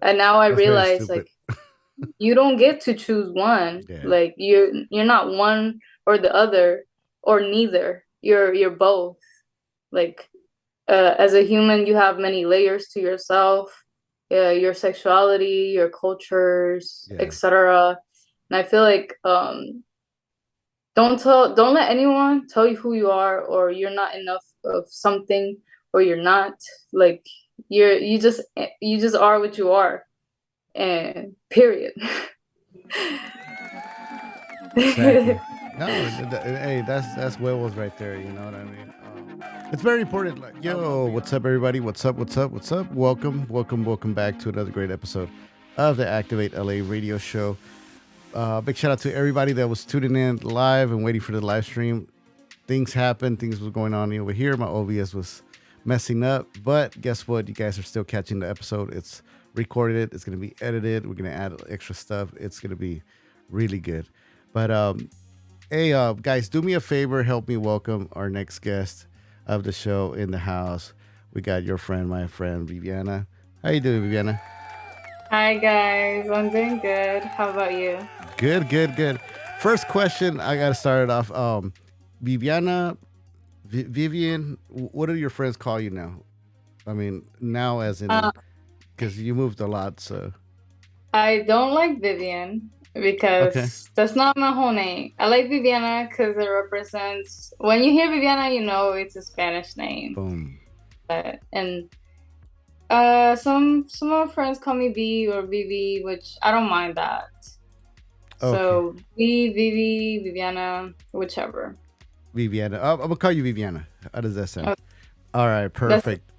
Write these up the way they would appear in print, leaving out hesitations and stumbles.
And now I That's very realize stupid. like you don't get to choose one. Yeah. Like you're not one or the other or neither. You're both. Like as a human, you have many layers to yourself, your sexuality, your cultures, Yeah. etc. And I feel like don't let anyone tell you who you are or you're not enough of something or you're not. Like you just are what you are. And period. Exactly. No, hey, that's huevos right there. You know what I mean? It's very important. Like, yo, what's up, everybody? What's up? What's up? What's up? Welcome, welcome, welcome back to another great episode of the Activate LA Radio Show. Big shout out to everybody that was tuning in live and waiting for the live stream. Things happened. Things was going on over here. My OBS was messing up, but guess what? You guys are still catching the episode. It's recorded. It's gonna be edited. We're gonna add extra stuff. It's gonna be really good. But hey, guys, do me a favor. Help me welcome our next guest of the show in the house. We got your friend, my friend, Viviana. How you doing, Viviana? Hi guys, I'm doing good. How about you? Good, good, good. First question, I gotta start it off. Viviana, Vivian, what do your friends call you now? I mean, now as Uh, in, because you moved a lot, so. I don't like Vivian Okay. because that's not my whole name. I like Viviana because it represents, when you hear Viviana, you know it's a Spanish name. Boom. And some of my friends call me V or Vivi, which I don't mind that. Okay. So V, Vivi, Viviana, whichever. Viviana. I'm gonna call you Viviana. How does that sound? Uh, All right, That's perfect.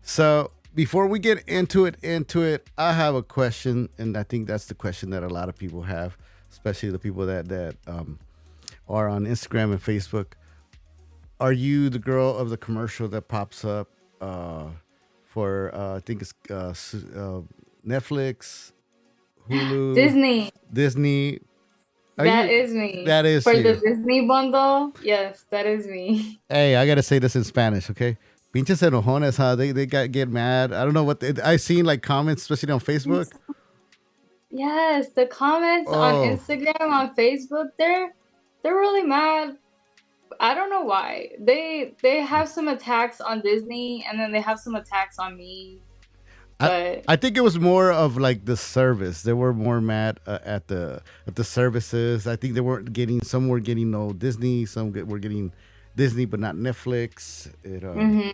So before we get into it, I have a question, and I think that's the question that a lot of people have, especially the people that are on Instagram and Facebook. Are you the girl of the commercial that pops up for I think it's Netflix, Hulu, Disney. Disney? Are That you? is me. That is For the you. Disney bundle, yes, that is me. Hey, I gotta say this in Spanish, okay? Pinches enojones, huh? They get mad. I don't know what I seen like comments, especially on Facebook. Yes, the comments on Oh, Instagram, on Facebook, they're really mad. I don't know why. They have some attacks on Disney and then they have some attacks on me. I But I think it was more of like the service. They were more mad at the services. I think they weren't getting. Some were getting no Disney. Were getting Disney, but not Netflix. mhm.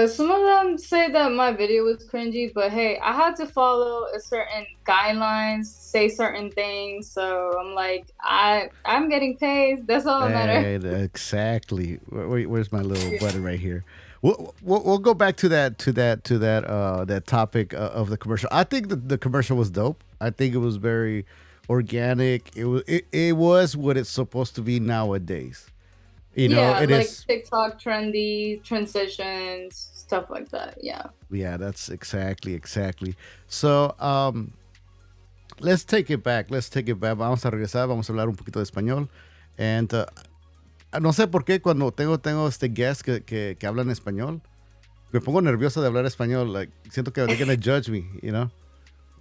Some of them say that my video was cringy, but hey, I had to follow a certain guidelines, say certain things, so I'm like, I'm getting paid. That's all that matters. Exactly. Where's my little button right here? We'll go back to that topic of the commercial. I think the commercial was dope. I think it was very organic. It was what it's supposed to be nowadays. You know, Yeah, it like is. TikTok trendy transitions, stuff like that. Yeah. Yeah, that's exactly. So, let's take it back. Let's take it back. Vamos a regresar. Vamos a hablar un poquito de español. And no sé por qué cuando tengo este guest que habla en español, me pongo nervioso de hablar español. Like, siento que they're gonna judge me, you know.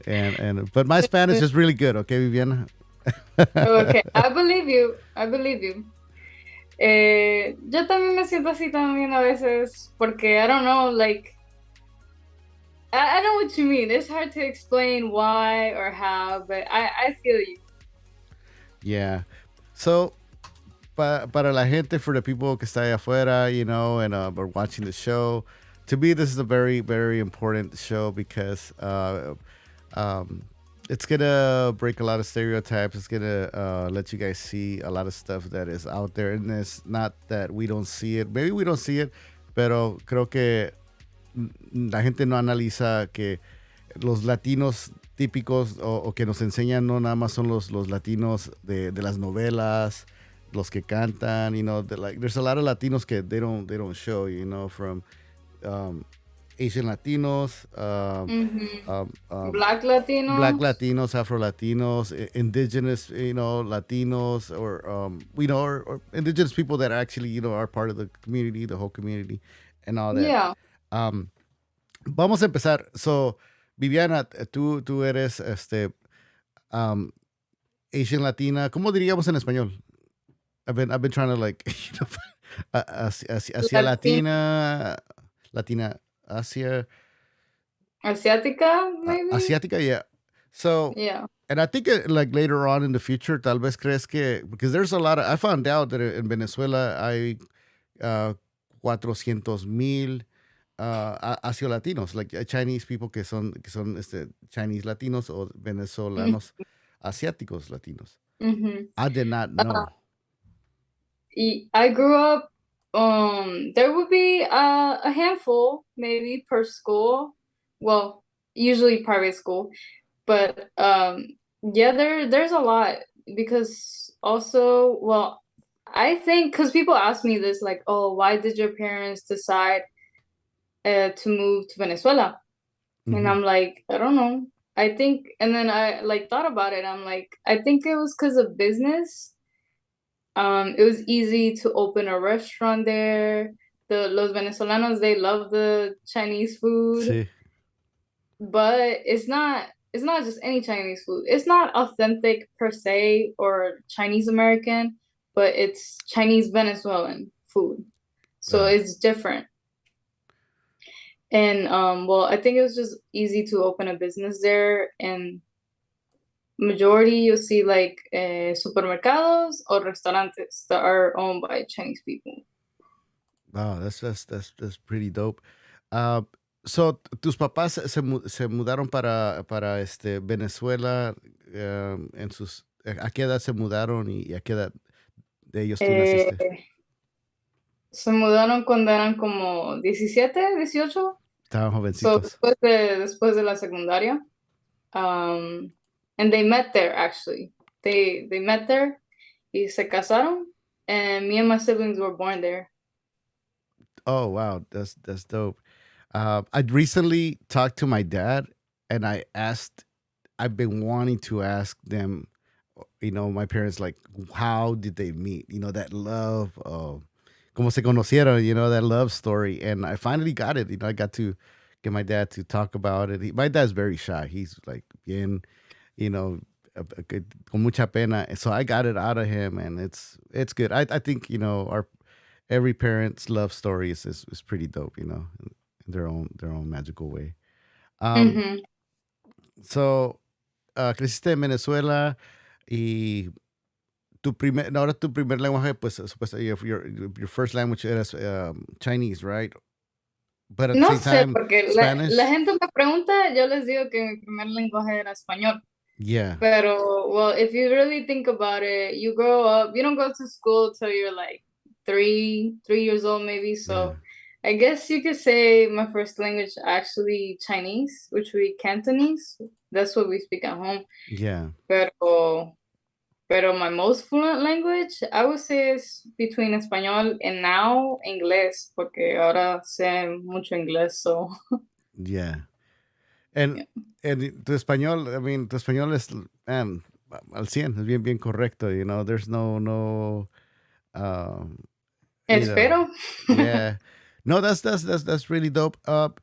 And but my Spanish is really good. Okay, Viviana. Okay, I believe you. I believe you. Yo también me siento así también a veces porque I don't know, like I know what you mean. It's hard to explain why or how, but I feel you. Yeah. So para la gente, for the people que está allá afuera, you know, and are watching the show, to me, this is a very, very important show because um, it's gonna break a lot of stereotypes. It's gonna let you guys see a lot of stuff that is out there, and it's not that we don't see it. Maybe we don't see it, pero creo que la gente no analiza que los latinos típicos o que nos enseñan no nada más son los latinos de las novelas, los que cantan, you know, like there's a lot of Latinos que they don't show, you know, from um, Asian Latinos, Hmm. um, um, Black Black Latinos. Latinos, Afro Latinos, indigenous, you know, Latinos, or or indigenous people that actually, you know, are part of the community, the whole community, and all that. Yeah. Um, Vamos a empezar. So, Viviana, tú eres um, Asian Latina. ¿Cómo diríamos en español? I've been trying to like, Asia Latina, Latina, Latina, Asia, asiática, maybe. Asiática, yeah. So, Yeah. and I think like later on in the future, tal vez crees que, because there's a lot of, I found out that in Venezuela hay uh, 400,000 Asio Latinos, like Chinese people que son Chinese Latinos o venezolanos asiáticos Latinos. Mm-hmm. I did not know. I grew up, there would be a handful, maybe per school. Well, usually private school, but yeah, there's a lot because also, well, I think because people ask me this, like, oh, why did your parents decide to move to Venezuela? And Hmm. I'm like, I don't know. I think, and then I like thought about it. I'm like, I think it was because of business. It was easy to open a restaurant there. The Los Venezolanos, they love the Chinese food, Sí, but it's not just any Chinese food. It's not authentic per se or Chinese American, but it's Chinese Venezuelan food. So ah, it's different. And well, I think it was just easy to open a business there, and majority you'll see like supermercados or restaurantes that are owned by Chinese people. wow, that's pretty dope. Uh, so tus papás se mudaron para Venezuela ¿a qué edad se mudaron y a qué edad de ellos tú Eh, naciste? Se mudaron cuando eran como 17, 18. Estaban So jovencitos. después de la secundaria. Um, and they met there actually. They met there y se casaron. And me and my siblings were born there. Oh wow, that's dope. I recently talked to my dad, and I asked. I've been wanting to ask them, my parents, like, how did they meet? That love of, como se conocieron, that love story. And I finally got it. I got to get my dad to talk about it. My dad's very shy. He's like, bien, you know, con mucha pena. So I got it out of him, and it's good. I think our every parent's love story is pretty dope. In their own magical way. Um, Mhm. so creciste en Venezuela y ahora tu primer lenguaje, pues, supuestamente, your first language is Chinese, right? But at the No same sé, time, porque la Spanish. gente me pregunta, yo les digo que mi primer lenguaje era español. Yeah, Pero, well, if you really think about it, you grow up, you don't go to school till you're like 3 years old, maybe. yeah, So I guess you could say my first language actually Chinese, which we Cantonese. That's what we speak at home. yeah, Pero, pero my most fluent language, I would say is between español and now inglés, porque ahora sé mucho inglés. So, yeah. And yeah. and tu español, I mean, tu español es, man, al 100, es bien, bien correcto. There's no, um, you know, Espero. yeah. No, that's really dope.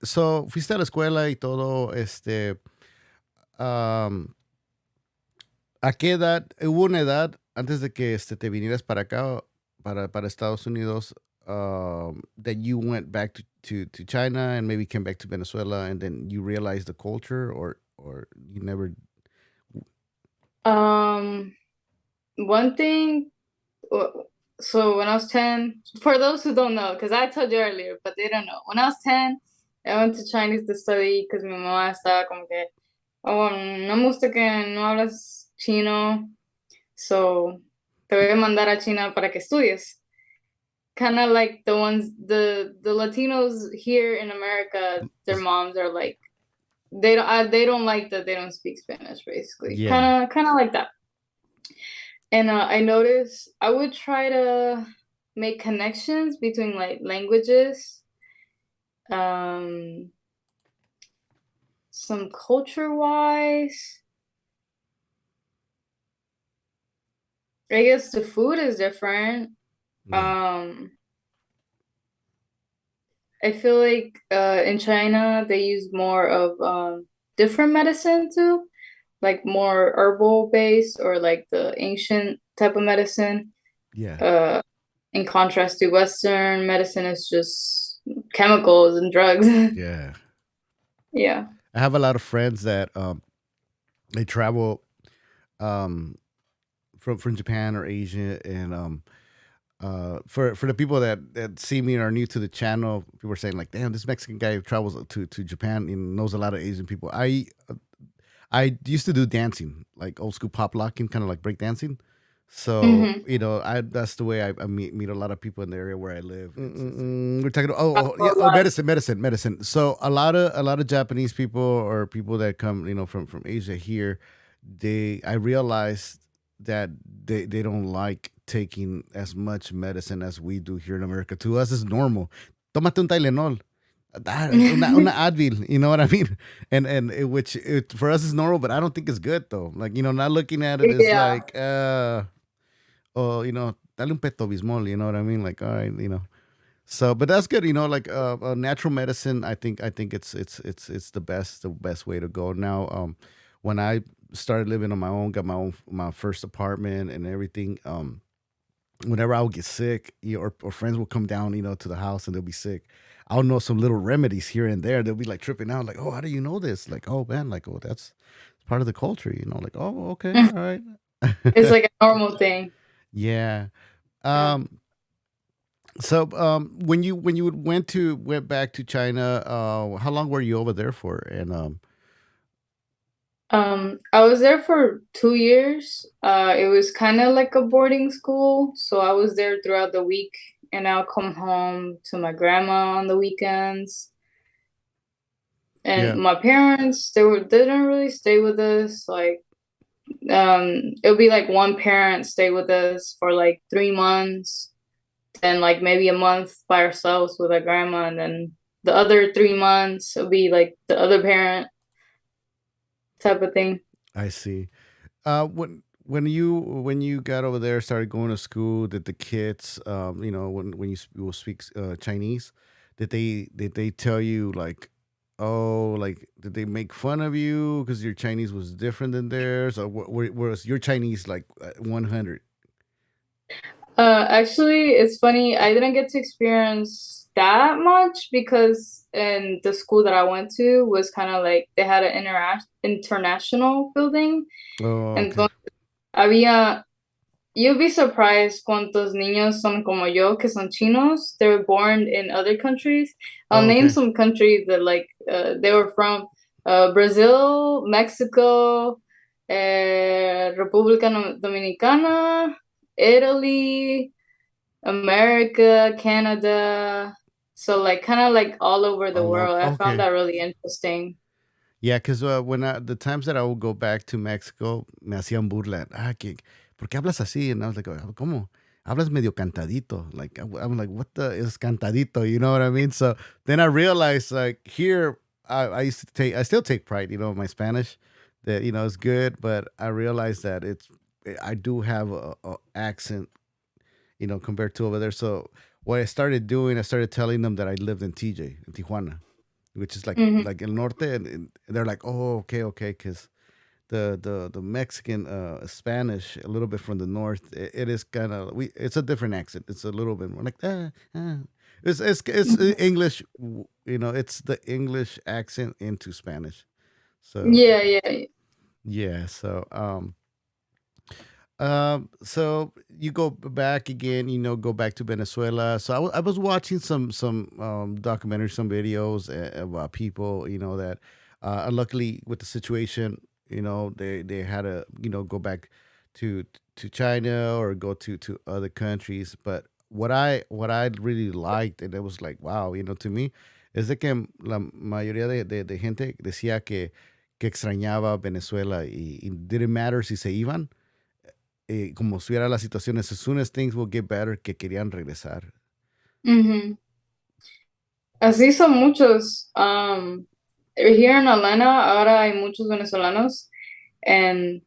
So fuiste a la escuela y todo, um, ¿a qué edad, hubo una edad antes de que te vinieras para acá, para Estados Unidos, that you went back to China and maybe came back to Venezuela and then you realized the culture, or you never? Um, One thing. So when I was 10, for those who don't know, because I told you earlier, but they don't know. When I was 10, I went to Chinese to study because mi mamá estaba como que, oh, no me gusta que no hablas chino, so te voy a mandar a China para que estudies. Kind of like the Latinos here in America, their moms are like, they don't like that they don't speak Spanish, basically. Yeah, Kind of like that. And I noticed I would try to make connections between like languages, um, some culture wise. I guess the food is different. yeah, Um, I feel like in China they use more of different medicine too, like more herbal based or like the ancient type of medicine. Yeah. Uh, in contrast to Western medicine, is just chemicals and drugs. Yeah. Yeah. I have a lot of friends that they travel um from Japan or Asia, and for the people that see me and are new to the channel, people are saying like, "Damn, this Mexican guy travels to Japan and knows a lot of Asian people." I used to do dancing, like old school pop locking, kind of like break dancing. So Mm-hmm. I that's the way I meet a lot of people in the area where I live. We're talking. Yeah, A lot. medicine. So a lot of Japanese people or people that come from Asia here, I realized that they don't like taking as much medicine as we do here in America. To us, it's normal. Tómate un Tylenol. Una Advil, you know what I mean? And which for us is normal, but I don't think it's good though. Like not looking at it is Yeah. like, oh, dale un Pepto Bismol, you know what I mean? Like, all right, So, but that's good, like natural medicine. I think it's the best way to go now. When I started living on my own, got my first apartment and everything. Whenever I would get sick, or friends will come down, to the house and they'll be sick. I'll know some little remedies here and there. They'll be like tripping out, like, "Oh, how do you know this?" Like, "Oh man, like, oh, that's part of the culture," Like, "Oh, okay, all right." It's like a normal thing. Yeah. Yeah. Um. So, when you went back to China, how long were you over there for? And I was there for 2 years. It was kind of like a boarding school, so I was there throughout the week, and I'll come home to my grandma on the weekends. And yeah. my parents, they didn't really stay with us. Like, it would be like one parent stay with us for like 3 months, then like maybe a month by ourselves with our grandma, and then the other 3 months it'll be like the other parent type of thing. I see. When you got over there, started going to school, did the kids, when you will speak Chinese, did they tell you like, oh, like did they make fun of you because your Chinese was different than theirs, or was your Chinese like 100? Actually, it's funny. I didn't get to experience that much because in the school that I went to was kind of like they had an international building. Oh, okay. Entonces, había, you'd be surprised cuántos niños son como yo, que son chinos. They were born in other countries. I'll Oh, name okay. some countries that like they were from: Brazil, Mexico, República Dominicana, Italy, America, Canada. So like kind of like all over the All up. world. I found Okay. that really interesting. Yeah, because the times that I would go back to Mexico, me hacían burla. ¿Por qué hablas así? And I was like, "Oh, ¿cómo? Hablas medio cantadito." Like, I'm like, what the is cantadito? You know what I mean? So then I realized, like, here, I still take pride, in my Spanish, that, it's good, but I realized that I do have a accent, compared to over there. So what I started telling them that I lived in TJ, in Tijuana, which is like Hmm. like El Norte, and they're like, "Oh, okay, okay," because the Mexican Spanish a little bit from the north, it is kind of it's a different accent. It's a little bit more like it's English, it's the English accent into Spanish. So Yeah, yeah. yeah, so you go back again, go back to Venezuela. So I was watching some documentaries, some videos about people, that luckily with the situation, they had to, go back to to China or go to other countries. But what I really liked, and it was like wow, to me, es de que la mayoría de gente decía que extrañaba Venezuela y didn't matter si se iban, como estuviera la situación, as soon as things will get better, que querían regresar. Hmm. Así son muchos. Here in Atlanta, ahora hay muchos venezolanos, and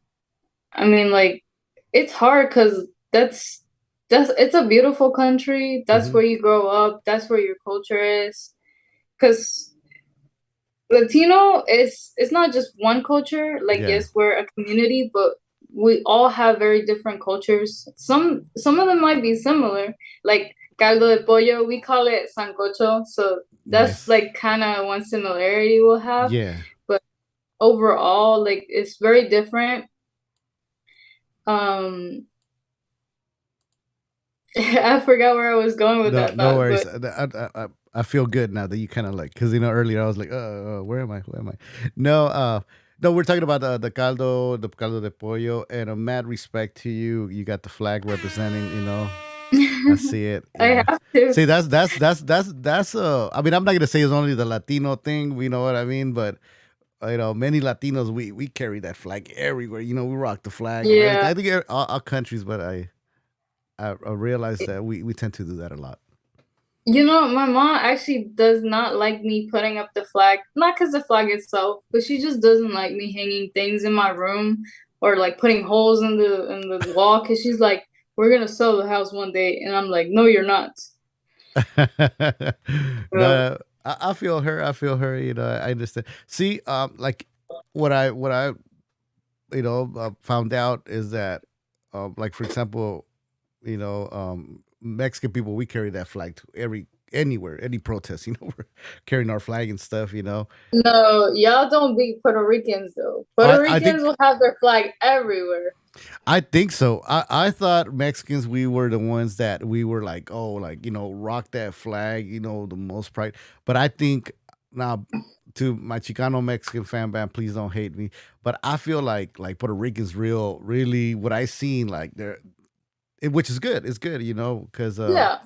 I mean, like, it's hard because it's a beautiful country. That's Hmm. where you grow up. That's where your culture is. Because Latino is it's not just one culture. Like Yeah. yes, we're a community, but we all have very different cultures. Some of them might be similar. Like caldo de pollo, we call it sancocho, so that's Nice. like kind of one similarity we'll have. Yeah. But overall, like it's very different. Um, I forgot where I was going with No, that no thought, worries. but I feel good now that you kind of like, because earlier I was like, where am I? Where am I? No, no, we're talking about the caldo de pollo, and a mad respect to you. You got the flag representing. I see it. I Yeah. have to. See, that's. I mean, I'm not gonna say it's only the Latino thing. You know what I mean? But many Latinos we carry that flag everywhere. We rock the flag and everything. Yeah. I think all countries, but I realize that we tend to do that a lot. You know, my mom actually does not like me putting up the flag. Not because the flag itself, but she just doesn't like me hanging things in my room or like putting holes in the wall. Because she's like, "We're gonna sell the house one day," and I'm like, "No, you're not." So, No, I feel her. I feel her. I understand. See, like what I found out is that, like for example, Mexican people, we carry that flag to anywhere, any protest. We're carrying our flag and stuff. no, y'all don't beat Puerto Ricans though. Puerto I Ricans think will have their flag everywhere. I think so. I thought Mexicans, we were the ones that we were like, oh, like, rock that flag, the most pride. But I think now, to my Chicano Mexican fan band, please don't hate me. But I feel like Puerto Ricans really what I seen, like which is good. It's good, because Yeah.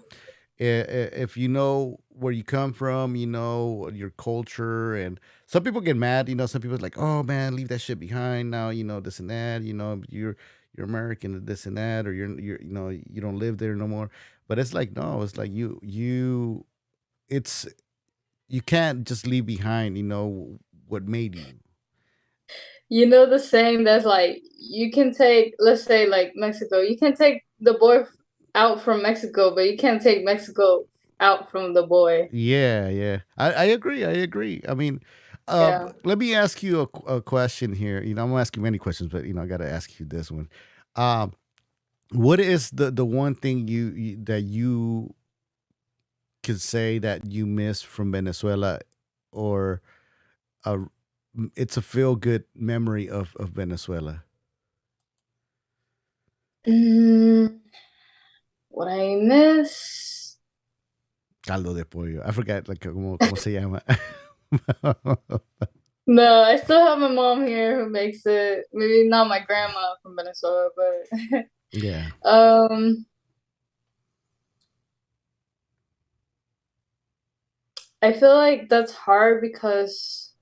if you know where you come from, your culture, and some people get mad. Some people are like, "Oh man, leave that shit behind now." This and that. You're American, this and that, or you're you don't live there no more. But it's like no, it's like it's you can't just leave behind. What made you. You know the saying that's like you can take, let's say like Mexico, you can take the boy out from Mexico, but you can't take Mexico out from the boy. Yeah, yeah. I agree. I agree. I mean, Yeah. let me ask you a question here. I'm gonna ask you many questions, but I got to ask you this one. Um, what is the one thing that you could say that you miss from Venezuela, or a it's a feel good memory of Venezuela? Mm, what I miss? Caldo de pollo. I forgot like cómo se llama. No, I still have my mom here who makes it. Maybe not my grandma from Venezuela, but Yeah. um, I feel like that's hard because,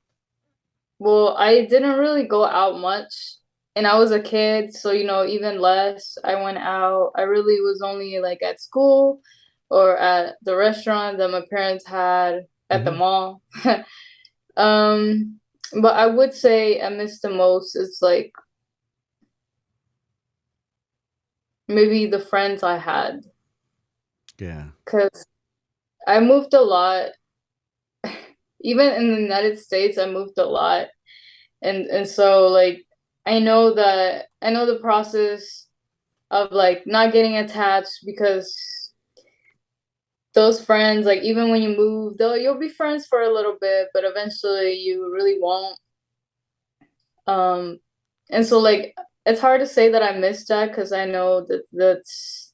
well, I didn't really go out much, and I was a kid, so even less. I went out. I really was only like at school or at the restaurant that my parents had at the Hmm. mall. Um, but I would say I miss the most is like maybe the friends I had, Yeah. because I moved a lot. Even in the United States, I moved a lot, and so like I know the process of like not getting attached because those friends, like even when you move, you'll be friends for a little bit, but eventually you really won't. Um, and so like it's hard to say that I missed that because I know that that's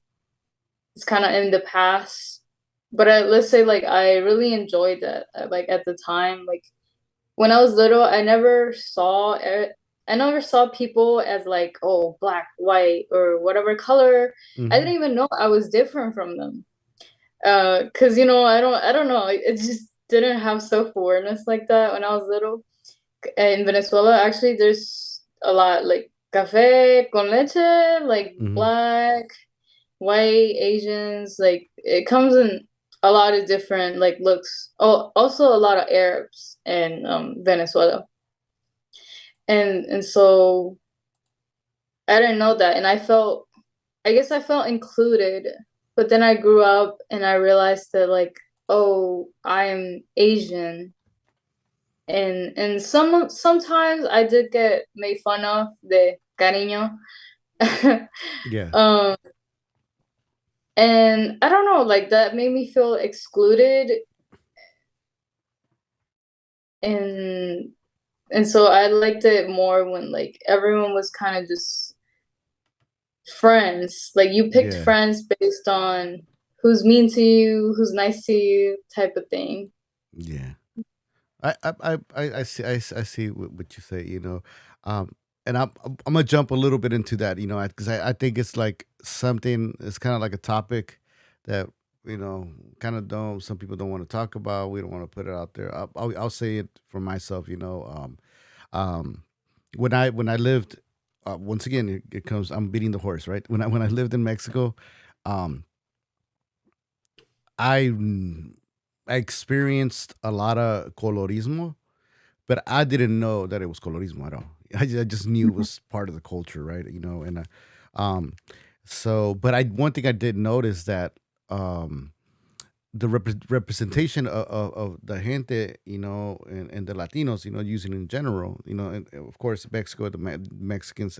it's kind of in the past. But let's say like I really enjoyed that. Like at the time, like when I was little, I never saw people as like, oh, black, white, or whatever color. I Hmm. didn't even know I was different from them. 'Cause I don't know. It just didn't have self-awareness like that when I was little. In Venezuela, actually, there's a lot like café con leche, like Hmm. black, white, Asians, like it comes in a lot of different like looks. Oh, also a lot of Arabs in Venezuela. And so I didn't know that, and I guess I felt included, but then I grew up and I realized that like, oh, I'm Asian, and sometimes I did get made fun of the cariño. Yeah. um and I don't know, like that made me feel excluded, and so I liked it more when like everyone was kind of just friends. Like you picked Yeah. friends based on who's mean to you, who's nice to you, type of thing. Yeah. I see I see what you say, you know, um, and I'm gonna jump a little bit into that, you know, because I think it's like something. It's kind of like a topic that, you know, kind of don't some people don't want to talk about. We don't want to put it out there. I'll say it for myself, you know. Um, when I lived, once again, it comes. I'm beating the horse, right? When I lived in Mexico, um, I I experienced a lot of colorismo, but I didn't know that it was colorismo at all. I just knew it Mhm. was part of the culture, right? You know, and um, so, but I one thing I did notice that um, the representation of the gente, you know, and the Latinos, you know, using in general, you know, and of course Mexico, the Mexicans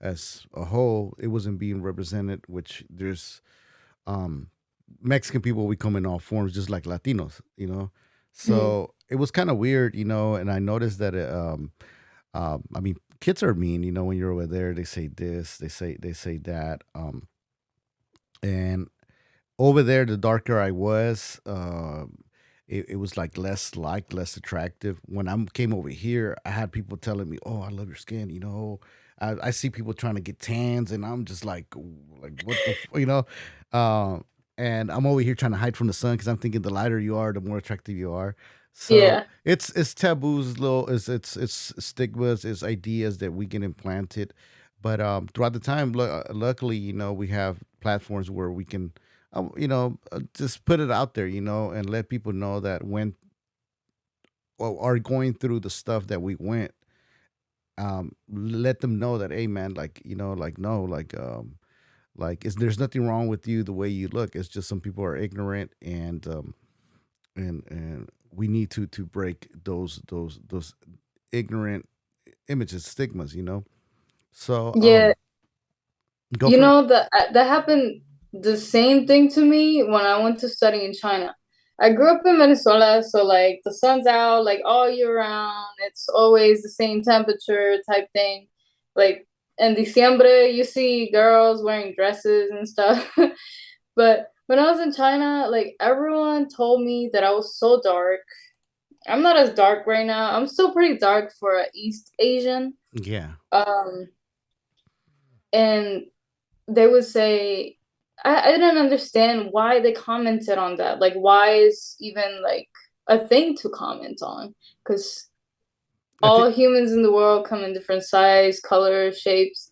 as a whole, it wasn't being represented. Which there's um, Mexican people, we come in all forms, just like Latinos, you know. Mhm. So it was kind of weird, you know, and I noticed that I mean, kids are mean, you know. When you're over there, they say this, they say that, and over there, the darker I was, it was like less liked, less attractive. When I came over here, I had people telling me, "Oh, I love your skin," you know. I see people trying to get tans, and I'm just like what the, you know. Um, and I'm over here trying to hide from the sun because I'm thinking the lighter you are, the more attractive you are. So Yeah. it's taboos, little, it's stigmas, it's ideas that we get implanted. But throughout the time, luckily, you know, we have platforms where we can you know, just put it out there, you know, and let people know that when or are going through the stuff that we went, let them know that, hey, man, like, you know, like, no, like, is there's nothing wrong with you the way you look. It's just some people are ignorant, and we need to break those ignorant images, stigmas, you know. So Yeah. go You for it. know that happened the same thing to me when I went to study in China. I grew up in Venezuela, so like the sun's out like all year round. It's always the same temperature type thing. Like in Diciembre, you see girls wearing dresses and stuff. But when I was in China, like everyone told me that I was so dark. I'm not as dark right now. I'm still pretty dark for a East Asian. Yeah. Um, and they would say I didn't understand why they commented on that. Like why is even like a thing to comment on? Because I think all humans in the world come in different size, colors, shapes.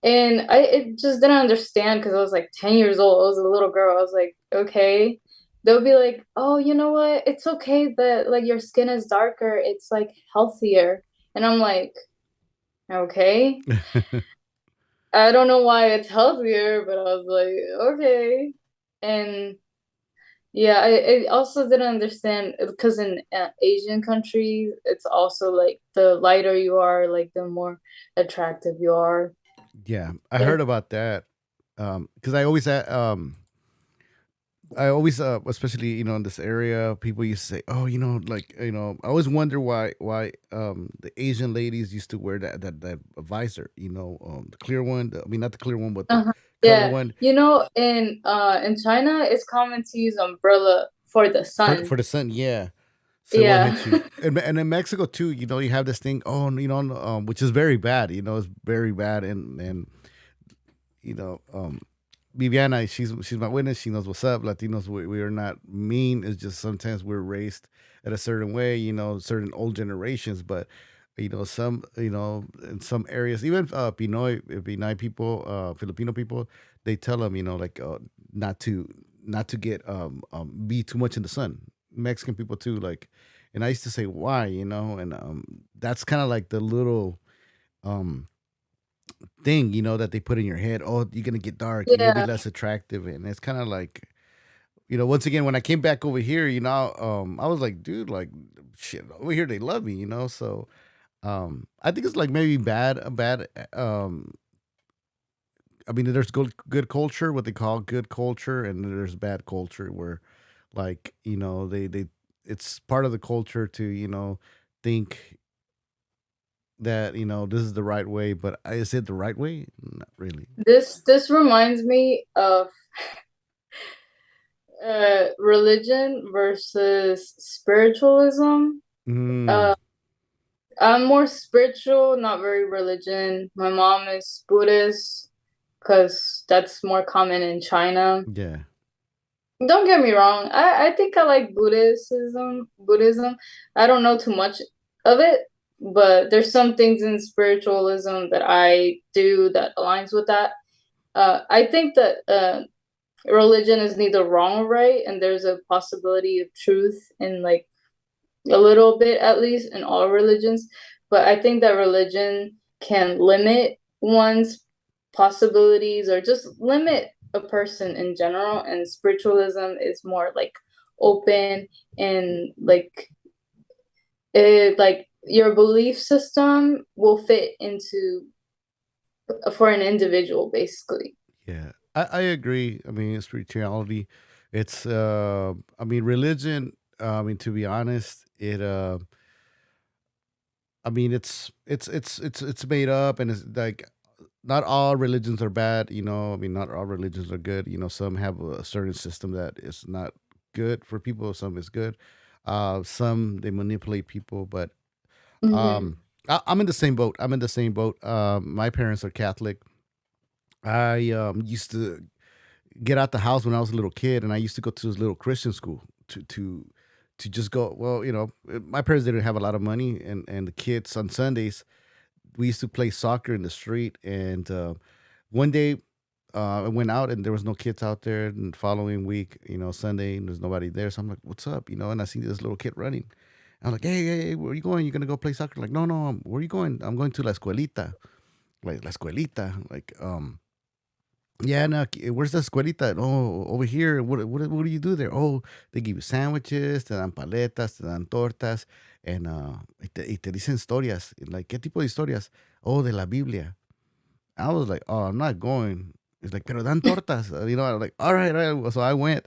And I it just didn't understand because I was like 10 years old. I was a little girl. I was like, okay. They'll be like, oh, you know what? It's okay that like your skin is darker. It's like healthier. And I'm like, okay. I don't know why it's healthier, but I was like, okay. And yeah, I also didn't understand because in Asian countries, it's also like the lighter you are, like the more attractive you are. yeah, I And heard about that. Because I always, especially, you know, in this area, people used to say, "Oh, you know, like, you know," I always wonder why the Asian ladies used to wear that visor, you know, the clear one. I mean, not the clear one, but the uh-huh. color Yeah, one you know, in China, it's common to use umbrella for the for sun. the sun. Yeah, so it won't Yeah. hit you. And in Mexico too, you know, you have this thing. Oh, you know, which is very bad. You know, it's very bad, and you know, Viviana, she's my witness. She knows what's up. Latinos, we are not mean. It's just sometimes we're raised at a certain way, you know, certain old generations. But you know, some, you know, in some areas, even Pinoy people, Filipino people, they tell them, you know, like not to not to get be too much in the sun. Mexican people too, like, and I used to say why, you know, and that's kind of like the little um thing, you know, that they put in your head. Oh, you're gonna get dark. You'll be Yeah. less attractive, and it's kind of like, once again, when I came back over here, I was like, dude, like, shit, over here they love me, So, I think it's like maybe bad. I mean, there's good culture, what they call good culture, and then there's bad culture where, like, they it's part of the culture to think that this is the right way, but is it the right way? Not really. This reminds me of religion versus spiritualism. Mm, Uh, I'm more spiritual, not very religion. My mom is Buddhist because that's more common in China. yeah, Don't get me wrong. I think I like Buddhism. I don't know too much of it, but there's some things in spiritualism that I do that aligns with that. I think that religion is neither wrong or right, and there's a possibility of truth in like a little bit at least in all religions. But I think that religion can limit one's possibilities or just limit a person in general, and spiritualism is more like open and like your belief system will fit into for an individual basically. yeah. I agree. I mean, spirituality, it's I mean, religion. I mean, to be honest, I mean, it's made up, and it's like not all religions are bad. I mean, not all religions are good. Some have a certain system that is not good for people. Some is good. Some they manipulate people, but Mm-hmm. um, I'm in the same boat. I'm in the same boat. My parents are Catholic. I used to get out the house when I was a little kid, and I used to go to this little Christian school to just go. Well, my parents didn't have a lot of money, and the kids on Sundays we used to play soccer in the street. And one day, I went out and there was no kids out there. And the following week, Sunday, and there's nobody there. So I'm like, "What's up?" And I see this little kid running. I'm like, "Hey, hey, hey, where are you going? You gonna go play soccer?" Like, "No, no, where are you going?" "I'm going to la escuelita." Like, "La escuelita?" Like, "Yeah, no, where's the escuelita?" "Oh, over here." What do you do there?" "Oh, they give you sandwiches, te dan paletas, te dan tortas, and y te dicen historias." Like, "¿Qué tipo de historias?" "Oh, de la Biblia." I was like, "Oh, I'm not going." It's like, "Pero dan tortas." I'm like, all right. So I went,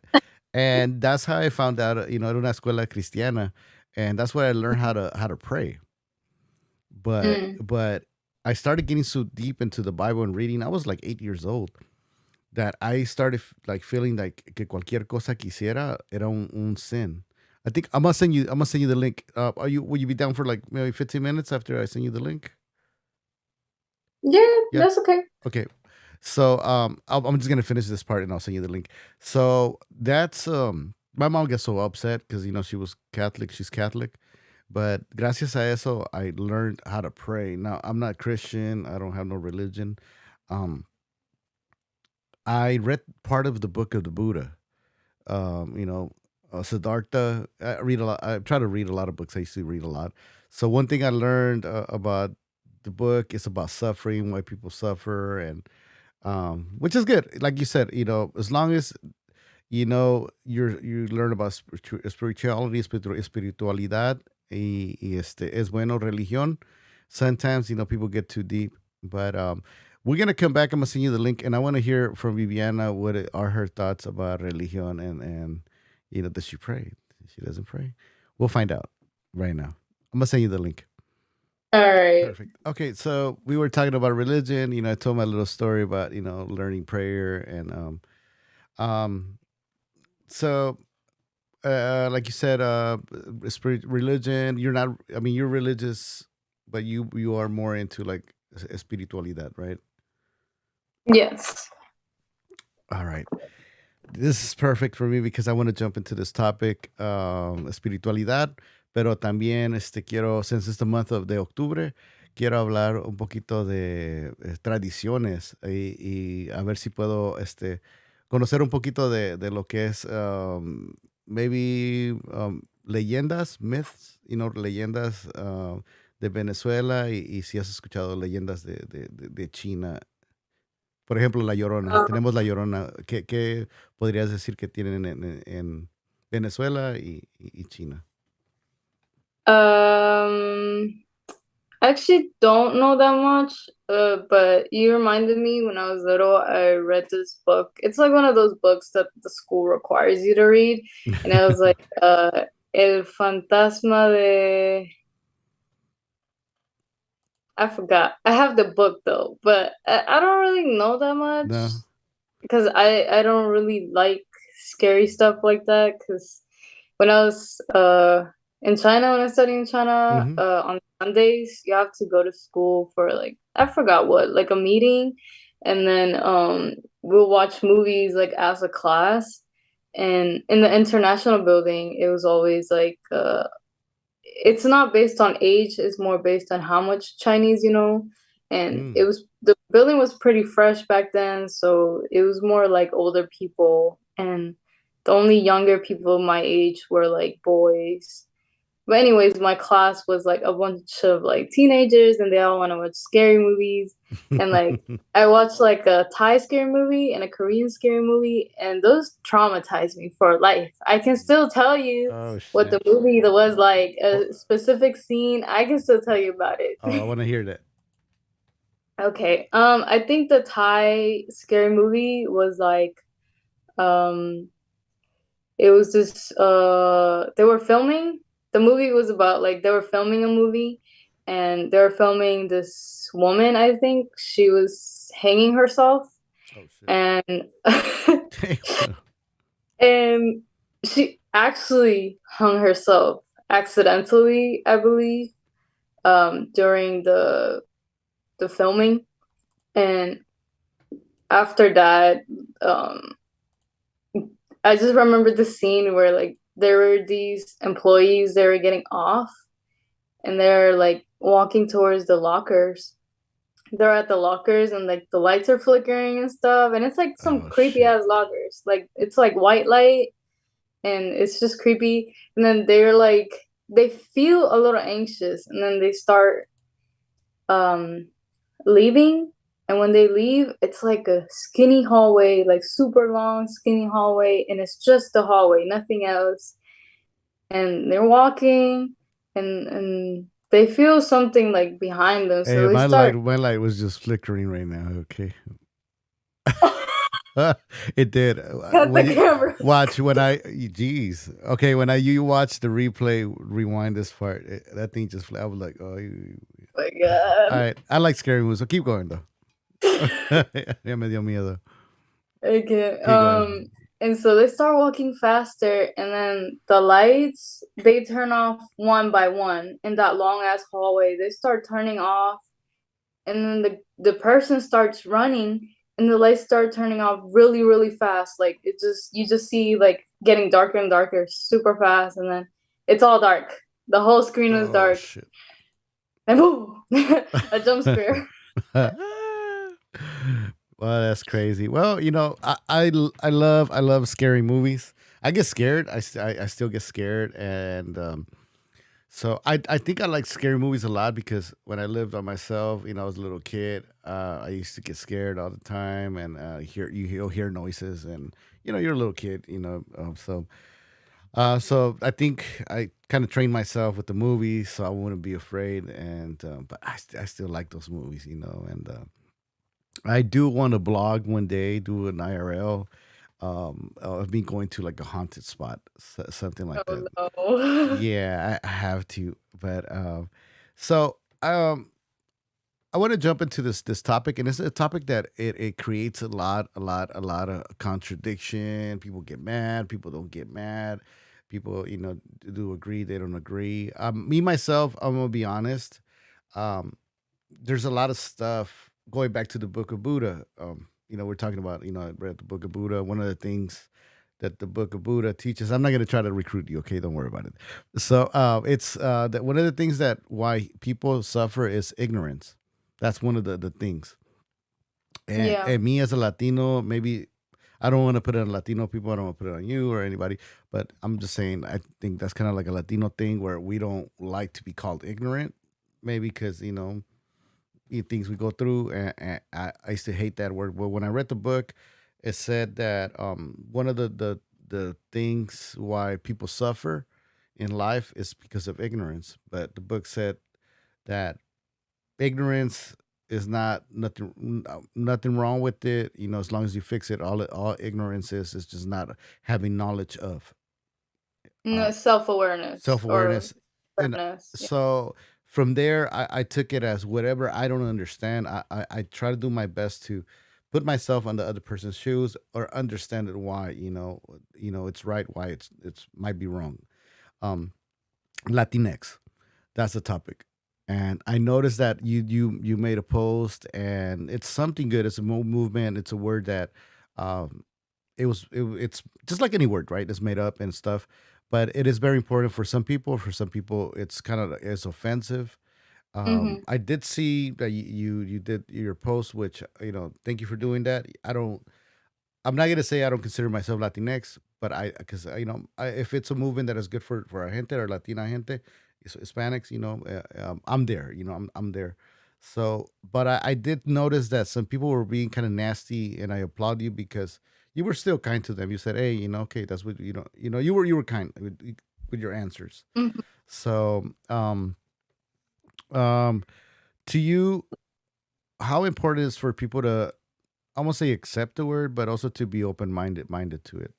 and that's how I found out. Era una escuela cristiana, and that's where I learned how to pray. But Mm. but I started getting so deep into the Bible and reading. I was like 8 years old that I started like feeling like que cualquier cosa que hiciera era un sin. I think I'm gonna send you the link. Will you be down for like maybe 15 minutes after I send you the link? Yeah, Yeah. that's okay. Okay. So I'm just gonna finish this part and I'll send you the link. So that's my mom gets so upset because she was Catholic. She's Catholic, but gracias a eso I learned how to pray. Now I'm not Christian. I don't have no religion. Um, I read part of the book of the Buddha. Siddhartha. I read a lot. I try to read a lot of books. I used to read a lot. So one thing I learned about the book is about suffering, why people suffer, and which is good. Like you said, as long as you learn about spirituality, espiritualidad, es bueno religión. Sometimes people get too deep, but we're gonna come back. I'm gonna send you the link, and I want to hear from Viviana what are her thoughts about religion, and does she pray? She doesn't pray. We'll find out right now. I'm gonna send you the link. All right. Perfect. Okay, so we were talking about religion. I told my little story about learning prayer, and um so like you said, spirit religion. You're not. I mean, you're religious, but you are more into like espiritualidad, right? Yes. All right. This is perfect for me because I want to jump into this topic, espiritualidad, pero también quiero, since it's the month of de octubre, quiero hablar un poquito de tradiciones y a ver si puedo conocer un poquito de lo que es maybe leyendas, myths, leyendas de Venezuela y si has escuchado leyendas de China. Por ejemplo, La Llorona. Tenemos La Llorona. ¿Qué podrías decir que tienen en Venezuela y China? Um, I actually don't know that much, but you reminded me when I was little, I read this book. It's like one of those books that the school requires you to read. And it was like El Fantasma de I forgot. I have the book though, but I don't really know that much No. because I don't really like scary stuff like that. Because when I was in China, when I studied in China, Hmm. on Sundays you have to go to school for like I forgot what, like a meeting, and then we'll watch movies like as a class. And in the international building, it was always like it's not based on age, it's more based on how much Chinese you know. And Mm. it was the building was pretty fresh back then, so it was more like older people, and the only younger people my age were like boys. But anyways, my class was like a bunch of like teenagers and they all want to watch scary movies. And like I watched like a Thai scary movie and a Korean scary movie, and those traumatized me for life. I can still tell you Oh what the snap! movie that was like, Oh, a specific scene. I can still tell you about it. oh, I want to hear that. Okay. I think the Thai scary movie was like um it was this they were filming the movie was about like they were filming a movie, and they were filming this woman, I think she was hanging herself, Oh shit! and Damn. and she actually hung herself accidentally, I believe, during the filming. And after that, um I just remember the scene where like there were these employees, they were getting off and they're like walking towards the lockers. They're at the lockers and like the lights are flickering and stuff. And it's like some Oh creepy shit! ass lockers. Like it's like white light and it's just creepy. And then they're like, they feel a little anxious and then they start um leaving. And when they leave, it's like a skinny hallway, like super long, skinny hallway. And it's just the hallway, nothing else. And they're walking and they feel something like behind them, Hey, so they start my light was just flickering right now. Okay, it did. cut the When you camera. watch when jeez. Okay, when you watch the replay, rewind this part. That thing just. I was like, oh. Oh my All god. right, I like scary movies, so keep going though. Ya me dio miedo. Okay. Keep going. And so they start walking faster, and then the lights they turn off one by one in that long ass hallway. They start turning off, and then the person starts running, and the lights start turning off really, really fast. Like it just you just see like getting darker and darker super fast, and then it's all dark. The whole screen was Oh dark, shit. and boom, a jump scare. Well, that's crazy. Well, I love scary movies. I get scared. I still get scared, and so I think I like scary movies a lot because when I lived on myself, I was a little kid. I used to get scared all the time, and you'll hear noises, and you're a little kid, so I think I kind of trained myself with the movies, so I wouldn't be afraid. And but I still like those movies, and I do want to blog one day, do an IRL of me going to like a haunted spot, something like Oh that. no. Yeah, I have to. But so I want to jump into this topic, and it's a topic that it creates a lot of contradiction. People get mad, people don't get mad. People, do agree, they don't agree. Me myself, I'm gonna be honest. Um, there's a lot of stuff going back to the Book of Buddha. We're talking about, I read the Book of Buddha. One of the things that the Book of Buddha teaches. I'm not going to try to recruit you. Okay, don't worry about it. So it's that one of the things that why people suffer is ignorance. That's one of the things. And Yeah. and me as a Latino, maybe I don't want to put it on Latino people. I don't want to put it on you or anybody. But I'm just saying, I think that's kind of like a Latino thing where we don't like to be called ignorant. Maybe because things we go through, and I used to hate that word. But when I read the book, it said that one of the things why people suffer in life is because of ignorance. But the book said that ignorance is not nothing wrong with it. You know, as long as you fix it, all ignorance is just not having knowledge of No, um, self-awareness self or awareness, and awareness. Yeah. so from there, I took it as whatever I don't understand. I try to do my best to put myself on the other person's shoes or understand it why it's right, why it's might be wrong. Um, Latinx, that's the topic. And I noticed that you made a post, and it's something good. It's a movement. It's a word that um, it's just like any word, right? It's made up and stuff, but it is very important for some people. For some people, it's kind of it's offensive. Mm-hmm. I did see that you did your post, which thank you for doing that. I'm not gonna say I don't consider myself Latinx, but because if it's a movement that is good for our gente or Latina gente, Hispanics, I'm there. I'm there. So, but I did notice that some people were being kind of nasty, and I applaud you because you were still kind to them. You said, "Hey, okay, that's what you were kind with your answers." Mm-hmm. So, um, to you, how important is for people to I won't say accept the word, but also to be open minded to it.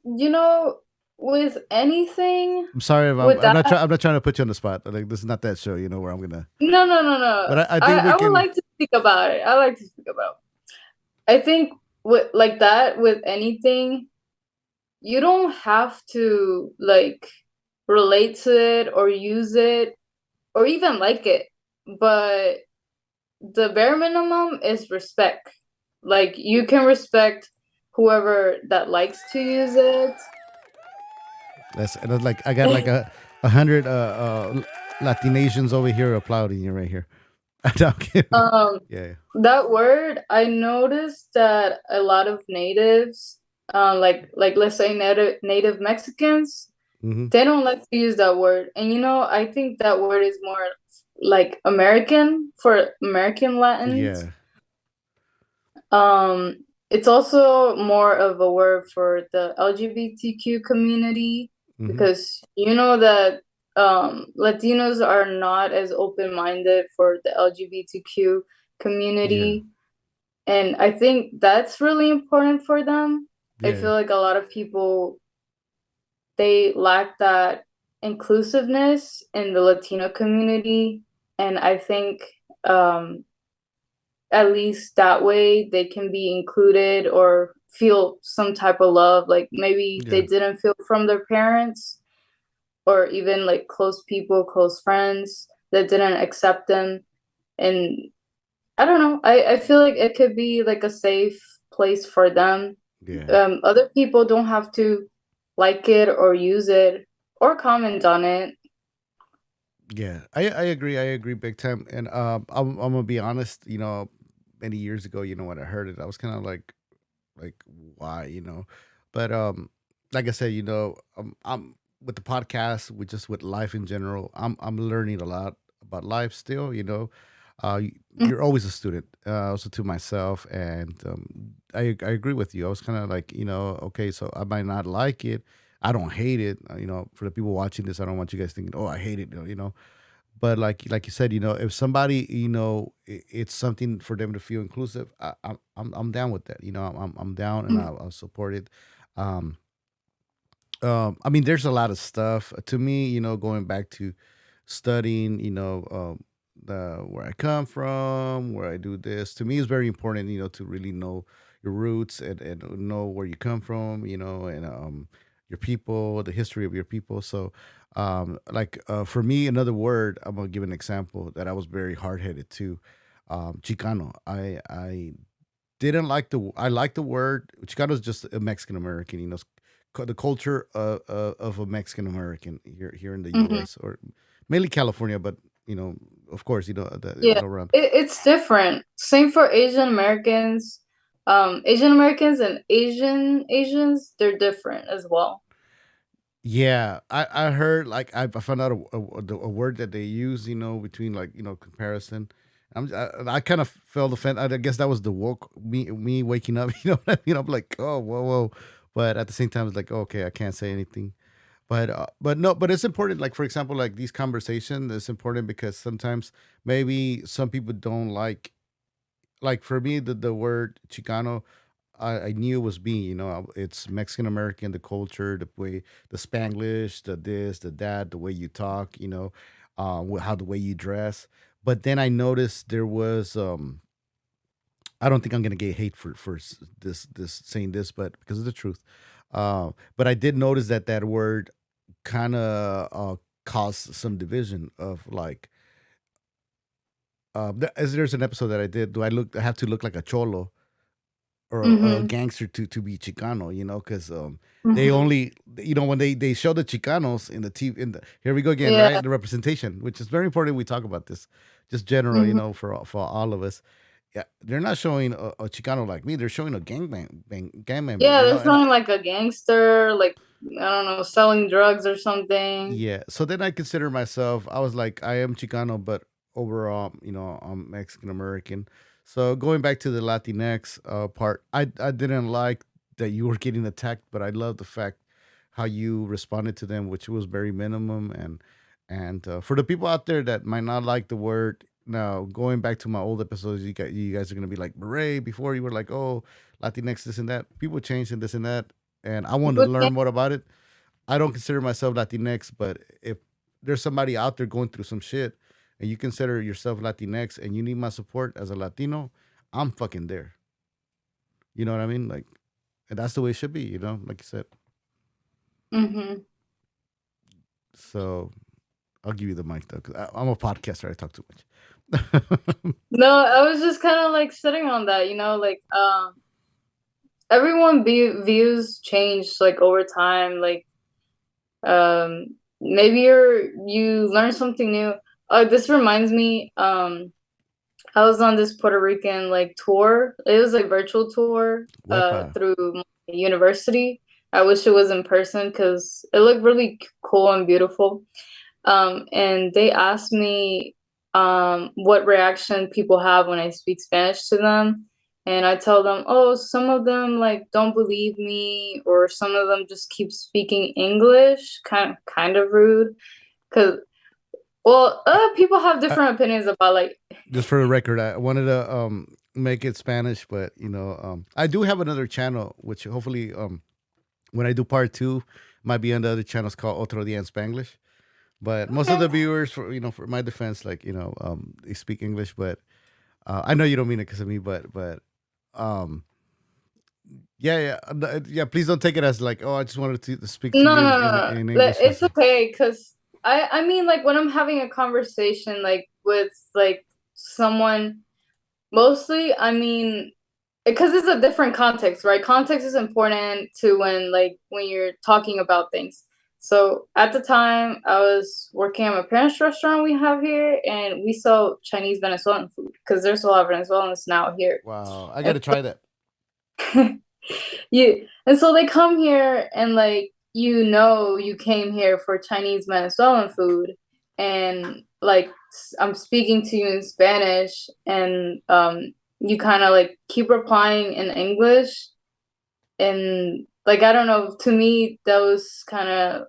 You know, with anything, I'm sorry if I'm with I'm that, not trying to put you on the spot. Like this is not that show, where I'm gonna. no, no, no, no. But I think we I would can. like to speak about it. I like to speak about. I think with like that, with anything, you don't have to like relate to it or use it or even like it, but the bare minimum is respect. Like you can respect whoever that likes to use That's like I got like it. a hundred Latinasians over here applauding you right here. No, I'm kidding. um Yeah. that word, I noticed that a lot of natives, like let's say native Mexicans, Mm-hmm. they don't like to use that word. And I think that word is more like American for American Latins. Yeah. Um, it's also more of a word for the LGBTQ community Mm-hmm. because you know that Latinos are not as open-minded for the LGBTQ Yeah. community. And I think that's really important for them. I Yeah. feel like a lot of people, they lack that inclusiveness in the Latino community. And I think at least that way they can be included or feel some type of love. Like maybe they Yeah. didn't feel from their parents or even like close people, close friends that didn't accept them. And I don't know. I feel like it could be like a safe place for them. Yeah. Other people don't have to like it or use it or comment on it. Yeah, I agree. I agree big time. And I'm gonna be honest. Many years ago, when I heard it, I was kind of like why, but like I said, I'm with the podcast, with just with life in general. I'm learning a lot about life still. You're always a student, also to myself, and I agree with you. I was kind of like, okay, so I might not like it. I don't hate it. For the people watching this, I don't want you guys thinking, oh, I hate it. But like you said, if somebody, it's something for them to feel inclusive, I'm down with that. I'm down, and I'll support it. Um, I mean, there's a lot of stuff to me. Going back to studying. The where I come from, where I do this. To me, is very important. To really know your roots, and know where you come from. And your people, the history of your people. So, like for me, another word. I'm gonna give an example that I was very hard headed to. Chicano. I didn't like I like the word. Chicano is just a Mexican American. The culture of a Mexican American here in the Mhm. U.S. or mainly California, but of course, Yeah, all around. it's different. Same for Asian Americans. Asian Americans and Asians, they're different as well. Yeah, I heard like I found out a word that they use, between like comparison. I kind of felt offended. I guess that was the woke me waking up. You know what I mean? I'm like, oh, whoa, whoa, but at the same time, it's like, okay, I can't say anything. But no, but it's important. Like for example, like these conversations, it's important because sometimes maybe some people don't like for me the word Chicano, I knew it was me. It's Mexican American, the culture, the way, the Spanglish, the this, the that, the way you talk. How the way you dress. But then I noticed there was. I don't think I'm gonna get hate for this saying this, but because of the truth. But I did notice that that word kind of caused some division of like. As there's an episode that I did. Do I look? I have to look like a cholo or a Mm-hmm. gangster to be Chicano, because they Mm-hmm. only, when they show the Chicanos in the TV, here we go again, Yeah. right? The representation, which is very important. We talk about this, just general, Mm-hmm. for all of us. Yeah, they're not showing a Chicano like me. They're showing a gang member, Yeah, they're and feeling like a gangster, like I don't know, selling drugs or something. yeah. So then I consider myself, I was like, I am Chicano, but overall, I'm Mexican American. So going back to the Latinx part, I didn't like that you were getting attacked, but I love the fact how you responded to them, which was very minimum. And for the people out there that might not like the word, now going back to my old episodes, you guys are gonna be like, Beret, before you were like, oh, Latinx, this and that. People changed and this and that, and I wanted to Good thing. learn more about it. I don't consider myself Latinx, but if there's somebody out there going through some shit and you consider yourself Latinx and you need my support as a Latino, I'm fucking there. You know what I mean? Like, and that's the way it should be, like you said. Mm-hmm. So I'll give you the mic though, because I'm a podcaster. I talk too much. No, I was just kind of like sitting on that, like everyone views change like over time, like um maybe you learn something new. This reminds me, I was on this Puerto Rican like tour. It was like virtual tour Wepa. through my university. I wish it was in person because it looked really cool and beautiful. And they asked me what reaction people have when I speak Spanish to them. And I tell them, oh, some of them like don't believe me, or some of them just keep speaking English, kind of rude. Cause well, people have I, different opinions about like. just for the record, I wanted to make it Spanish, but I do have another channel, which hopefully when I do part two, might be on the other channels called Otro Dia in Spanglish. But most of Okay. the viewers, for my defense, like they speak English, but I know you don't mean it because of me, but um, yeah, yeah, yeah. Please don't take it as like, oh, I just wanted to speak to No, you no, in no, in, no. in English. It's okay because I mean like when I'm having a conversation like with like someone, mostly I mean because it's a different context, right? Context is important to when you're talking about things. So at the time I was working at my parents' restaurant we have here, and we sell Chinese Venezuelan food because there's a lot of Venezuelans now here. Wow, I got And to try that. yeah, and so they come here and like you came here for Chinese Venezuelan food, and like I'm speaking to you in Spanish, and you kind of like keep replying in English, and like I don't know, to me that was kind of,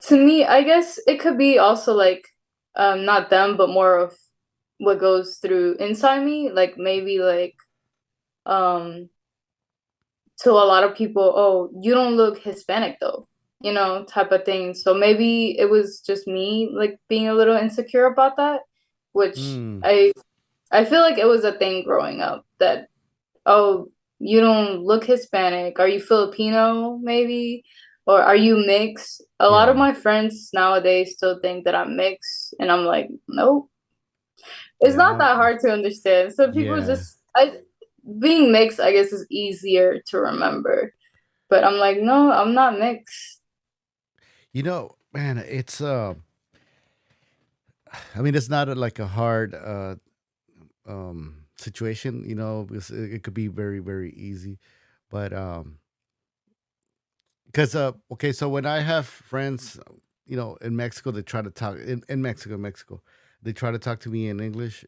to me I guess it could be also like not them but more of what goes through inside me, like maybe like um to a lot of people, oh, you don't look Hispanic though, type of thing. So maybe it was just me like being a little insecure about that, which Mm, I feel like it was a thing growing up that, oh, you don't look Hispanic. Are you Filipino maybe? Or are you mixed? A lot of yeah, my friends nowadays still think that I'm mixed, and I'm like, nope. It's yeah, not that hard to understand. So people yeah. just I being mixed, I guess, is easier to remember. But I'm like, no, I'm not mixed. Man, I mean, it's not like a hard situation, because it could be very, very easy. But because okay, so when I have friends, in Mexico, they try to talk in Mexico, they try to talk to me in English.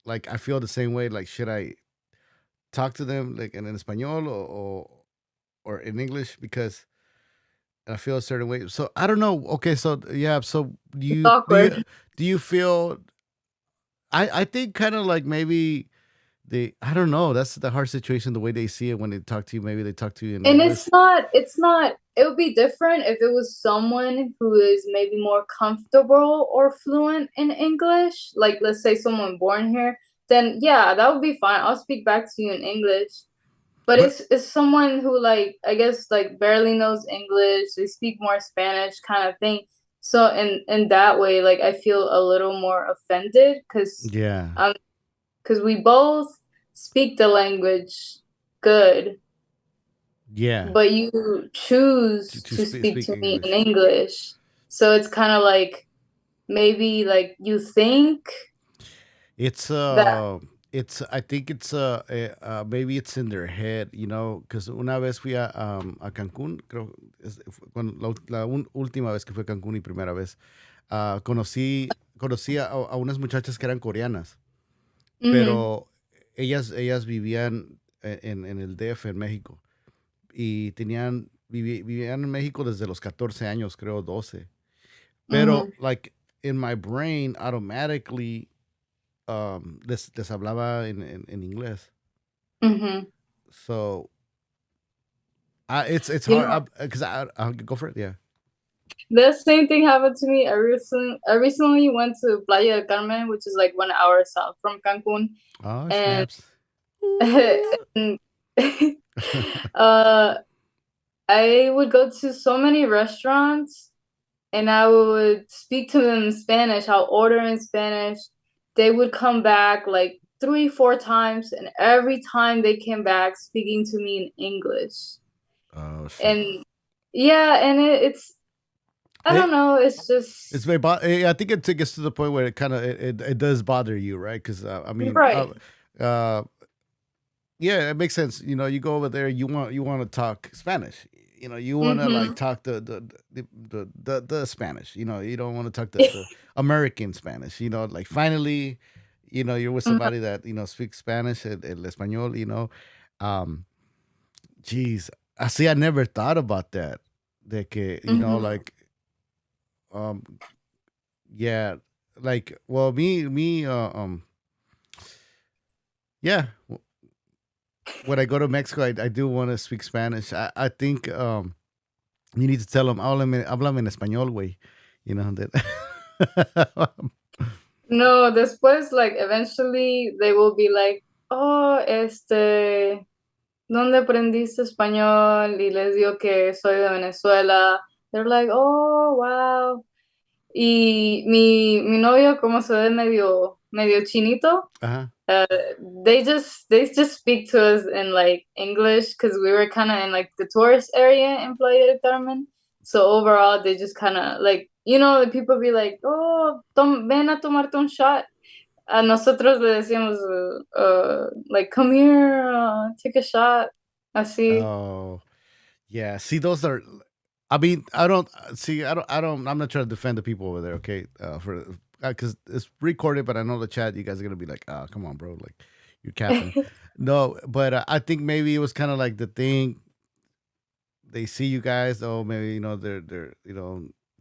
Like I feel the same way. Like should I talk to them like in español or in English because I feel a certain way. So I don't know. Okay, so yeah, so do It's you do awkward. you do you feel? I think kind of like maybe they I don't know. That's the hard situation. The way they see it when they talk to you, maybe they talk to you in And English. it's not, it would be different if it was someone who is maybe more comfortable or fluent in English. Like, let's say someone born here, then yeah, that would be fine. I'll speak back to you in English. But But it's someone who, like, I guess, like, barely knows English, they speak more Spanish kind of thing. So in that way, like, I feel a little more offended yeah, because we both speak the language good, yeah, but you choose to to speak speak to me in English. English. So it's kind of like maybe like you think It's that. I think it's maybe it's in their head, because una vez fui a Cancún, creo, cuando última vez que fui a Cancún y primera vez, conocí a unas muchachas que eran coreanas, Mm-hmm, pero ellas vivían en el DF, en México, y vivían en México desde los 14 años, creo, 12. mm-hmm, Pero, like, in my brain, automatically, les hablaba en inglés. mm-hmm. So, it's You hard know, because I'll go for it. Yeah. the same thing happened to me. I recently went to Playa del Carmen, which is like 1 hour south from Cancun, Oh, and, snaps. Ooh. and uh, I would go to so many restaurants, and I would speak to them in Spanish. I'll order in Spanish. They would come back like three, four times, and every time they came back speaking to me in English. Oh shit. And yeah, and it's I It, don't know, it's it's just very. I think it gets to the point where it kind of it does bother you, right? Because I mean, right. uh, yeah, it makes sense. You go over there, you want to talk Spanish. You want to like Mm-hmm. talk the Spanish. You don't want to talk the American Spanish. Like finally, you're with somebody that speaks Spanish, el español. Um, Geez, I see. I never thought about that. De que Mm-hmm. like um, yeah, like well, me yeah. When I go to Mexico, I do want to speak Spanish. I think you need to tell them, háblame en español, güey. That. No, después, like, eventually they will be like, oh, ¿dónde aprendiste español? Y les digo que soy de Venezuela. They're like, oh, wow. Y mi novio, como se ve medio chinito, Ajá. uh, they just speak to us in like English because we were kind of in like the tourist area in Playa del Carmen. So overall, they just kind of like, the people be like, oh, ven a tomarte un shot. A nosotros le decíamos, like, come here, take a shot, así. Oh, yeah. See, those are. I mean, I don't see. I don't. I don't. I'm not trying to defend the people over there. Okay, for because it's recorded, but I know the chat. You guys are gonna be like, "Ah, come on, bro! Like, you're capping." No, but I think maybe it was kind of like the thing. They see you guys. Oh, maybe they're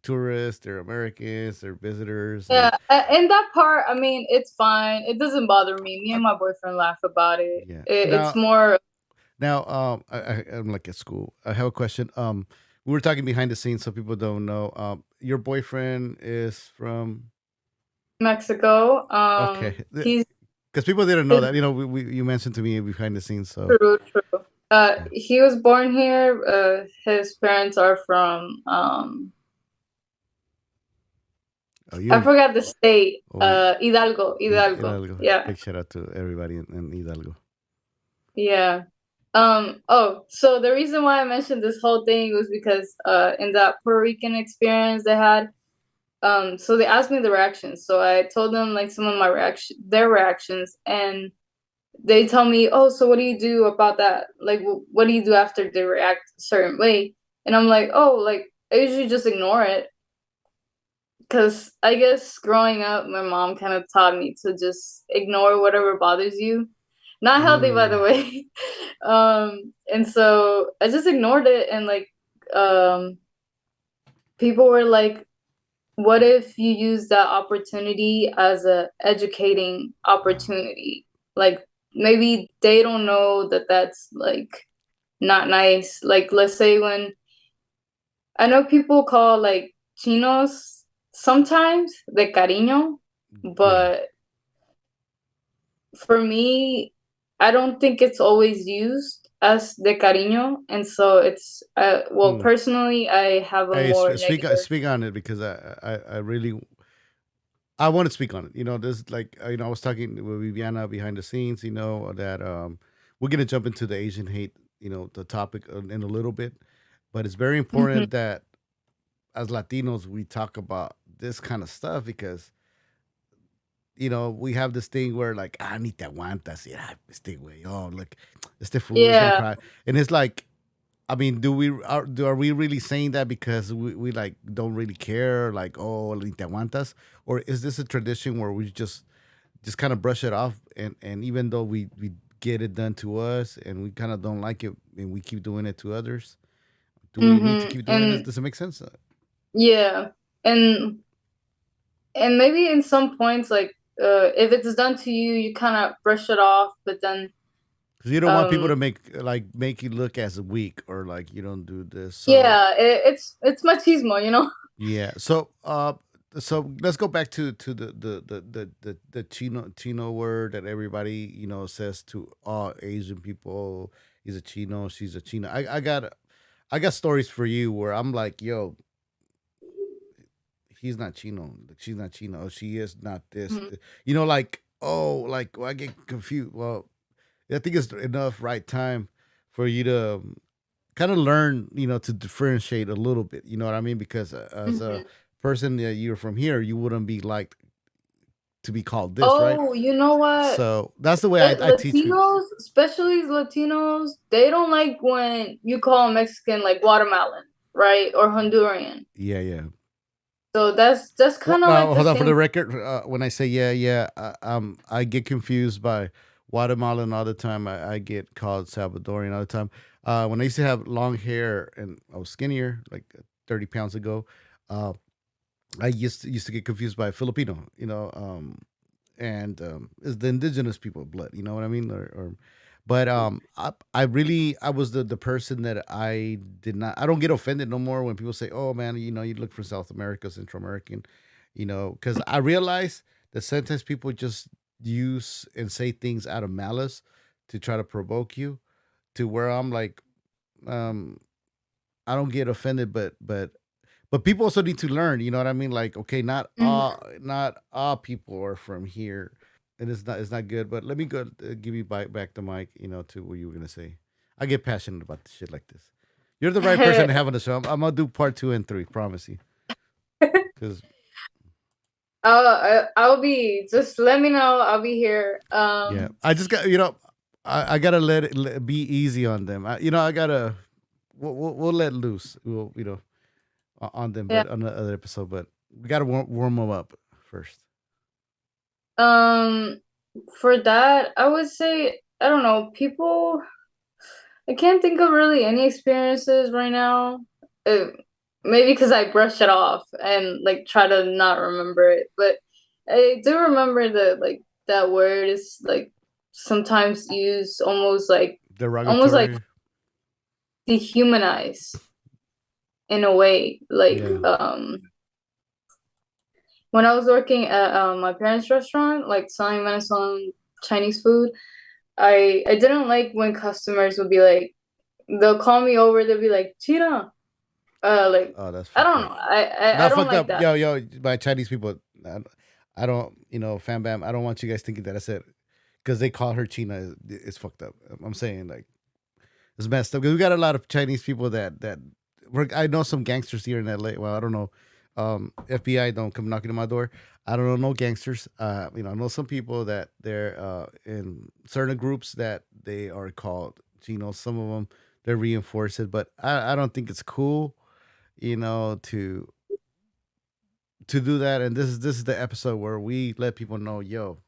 tourists. They're Americans. They're visitors, Yeah, and in that part, I mean, it's fine. It doesn't bother me. Me uh, and my boyfriend laugh about it. yeah. It's Now, more. I'm like at school. I have a question. We were talking behind the scenes, so people don't know. Your boyfriend is from. Mexico. Okay, He's because people didn't know his, that. You mentioned to me behind the scenes. So true, true. yeah. He was born here. His parents are from Oh, I you. forgot the state. Oh, Hidalgo, Hidalgo. Hidalgo. Yeah, Big shout out to everybody in Hidalgo. yeah. Oh, so the reason why I mentioned this whole thing was because in that Puerto Rican experience they had, so they asked me the reactions. So I told them like some of their reactions, and they tell me, oh, so what do you do about that? Like, what do you do after they react a certain way? And I'm like, oh, like I usually just ignore it because I guess growing up, my mom kind of taught me to just ignore whatever bothers you. Not healthy, by the Mm, way. And so I just ignored it, and like, um, people were like, what if you use that opportunity as a educating opportunity? Like maybe they don't know that that's like not nice. Like let's say when I know people call like chinos sometimes de cariño, yeah. but for me, I don't think it's always used as de cariño, and so it's well, Hmm. personally, I have a Hey, more negative. speak on it because I really I want to speak on it. You know, this like I was talking with Viviana behind the scenes. You know that we're gonna jump into the Asian hate. You know, the topic in a little bit, but it's very Mhm. important that as Latinos we talk about this kind of stuff because we have this thing where like ni te aguantas, yeah, este güey, oh look, este fool is gonna Yeah. cry, and it's like, I mean, are we really saying that because we like don't really care, like, oh, ni te aguantas, or is this a tradition where we just kind of brush it off, and even though we get it done to us and we kind of don't like it and we keep doing it to others, do we need to keep doing it? And Does it make sense? yeah, and and maybe in some points, like if it's done to you, you kind of brush it off, but then Because you don't want people um to make you look as weak or like you don't do this. So yeah, it's machismo, you know. yeah. So let's go back to the Chino word that everybody says to all Asian people. He's a Chino. She's a Chino. I got stories for you where I'm like, yo, he's not Chino. Like, she's not Chino. She is not this. Mhm. Like, oh, like, well, I get confused. Well, I think it's enough right time for you to kind of learn, to differentiate a little bit. You know what I mean? Because as a Mhm. person that you're from here, you wouldn't be like to be called this, right? Oh, you know what? So that's the way I teach people. Latinos, especially Latinos, they don't like when you call a Mexican like Guatemalan, right? Or Honduran. Yeah, yeah. So that's Well, kind of now like the hold on for same. the record. When I say yeah, yeah, I get confused by Guatemalan all the time. I get called Salvadorian all the time. When I used to have long hair and I was skinnier, like 30 pounds ago, uh, I used to get confused by Filipino, and it's the indigenous people blood. You know what I mean? But I was the person that I don't get offended no more when people say, "Oh man, you look for South America, Central American," because I realize that sometimes people just use and say things out of malice to try to provoke you. To where I'm like, um, I don't get offended, but people also need to learn. You know what I mean? Like, okay, Mhm. not all people are from here, and it's not good. But let me go give you back the mic. To what you were gonna say. I get passionate about shit like this. You're the right person to have on the show. I'm gonna do part 2 and 3. Promise you. Because I'll be just let me know. I'll be here. yeah, I just got I gotta be easy on them. I gotta we'll let loose. We'll on them, Yeah. but on the other episode. But we gotta warm them up first. Um, for that, I would say I don't know. People, I can't think of really any experiences right now. Uh, Maybe because I brush it off and like try to not remember it, but I do remember that like that word is like sometimes used almost like Derogatory. dehumanize in a way. Like Yeah. when I was working at my parents' restaurant, like selling Venezuelan Chinese food, I didn't like when customers would be like they'll call me over, they'll be like, Tina, like Oh, that's I fucked don't up. know. I Not don't fucked like up. that. Yo, by Chinese people. I don't, fam bam. I don't want you guys thinking that I said because they call her China. It's fucked up. I'm saying like it's messed up because we got a lot of Chinese people that work. I know some gangsters here in LA. Well, I don't know. FBI don't come knocking on my door. I don't know no gangsters. I know some people that they're in certain groups that they are called Chinos. Some of them they reinforce it. But I don't think it's cool, you know, to do that. And this is the episode where we let people know, yo.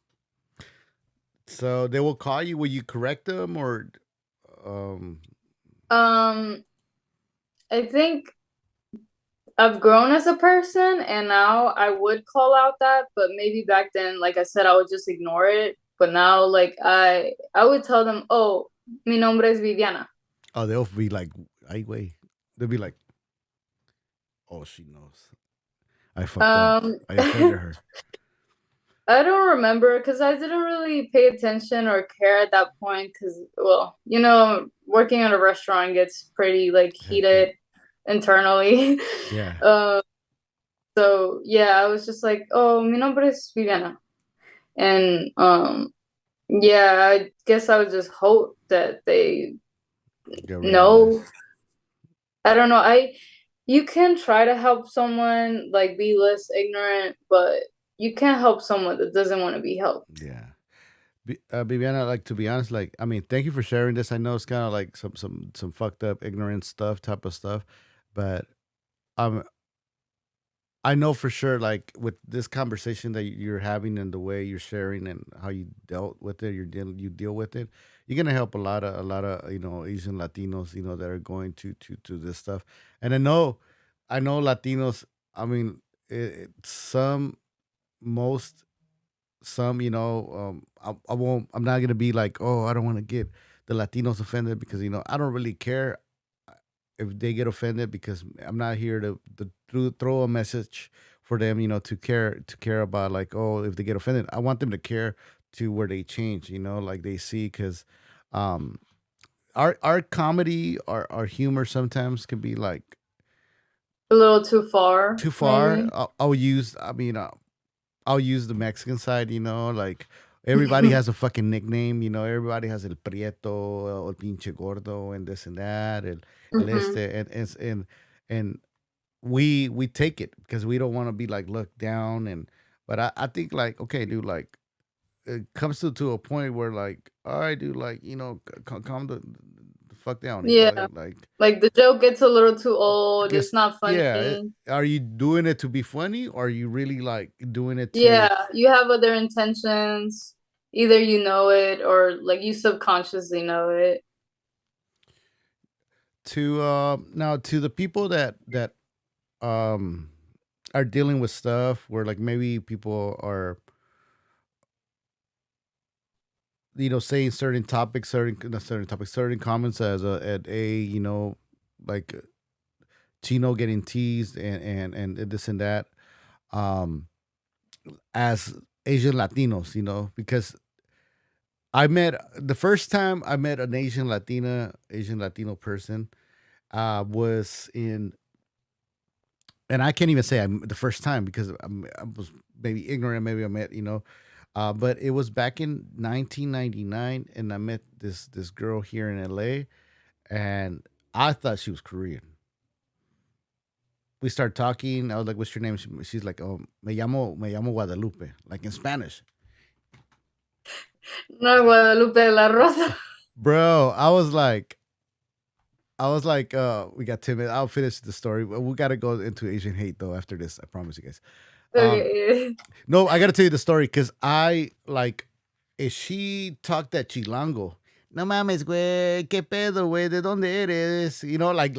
So they will call you. Will you correct them or um Um, I think I've grown as a person, and now I would call out that, but maybe back then, like I said, I would just ignore it. But now, like I would tell them, "Oh, mi nombre es Viviana." oh they'll be like, I wait. They'll be like, oh, she knows. I fucked up. Um, I offended her. I don't remember because I didn't really pay attention or care at that point. Because, well, working at a restaurant gets pretty like Hectic. heated internally. Yeah. Uh, so yeah, I was just like, "Oh, mi nombre es Viviana," and yeah, I guess I would just hope that they Get realized. know. I don't know. You can try to help someone like be less ignorant, but you can't help someone that doesn't want to be helped. Yeah. Viviana, like to be honest, like I mean, thank you for sharing this. I know it's kind of like some fucked up, ignorant stuff, type of stuff, but um, I know for sure, like with this conversation that you're having and the way you're sharing and how you dealt with it, you deal with it. You're gonna help a lot of Asian Latinos, that are going to this stuff. And I know Latinos. I mean, some most some I won't. I'm not gonna be like, oh, I don't want to get the Latinos offended because I don't really care if they get offended because I'm not here to throw a message for them, to care about like, oh, if they get offended, I want them to care to where they change, like they see because um our comedy, our humor sometimes can be like A little too far, too far. maybe. I'll use the Mexican side, like everybody has a fucking nickname, everybody has el prieto, el pinche gordo, and this and that, el este, Hmm. and we take it because we don't want to be like looked down, but I think like, okay, dude, like it comes to a point where like, all right, dude, like calm the fuck down, Yeah, like like the joke gets a little too old. It's because not yeah, funny. are you doing it to be funny or are you really like doing it to Yeah, you have other intentions. Either you know it or like you subconsciously know it. now to the people that um are dealing with stuff where like maybe people are saying certain topics, certain not certain topics, certain comments as at like Chino getting teased and this and that, um as Asian Latinos, because I met the first time I met an Asian Latino person was in, and I can't even say I'm the first time because I was maybe ignorant, maybe I met, but it was back in 1999, and I met this girl here in LA, and I thought she was Korean. We started talking. I was like, "What's your name?" She's like, "Oh, me llamo Guadalupe," like in Spanish. No, Guadalupe de la Rosa. Bro, we got 10 minutes. I'll finish the story. But we got to go into Asian hate though after this. I promise you guys. Um, Okay. no, I got to tell you the story because I like if she talked that chilango. No mames, güey, qué pedo, güey, de dónde eres? Like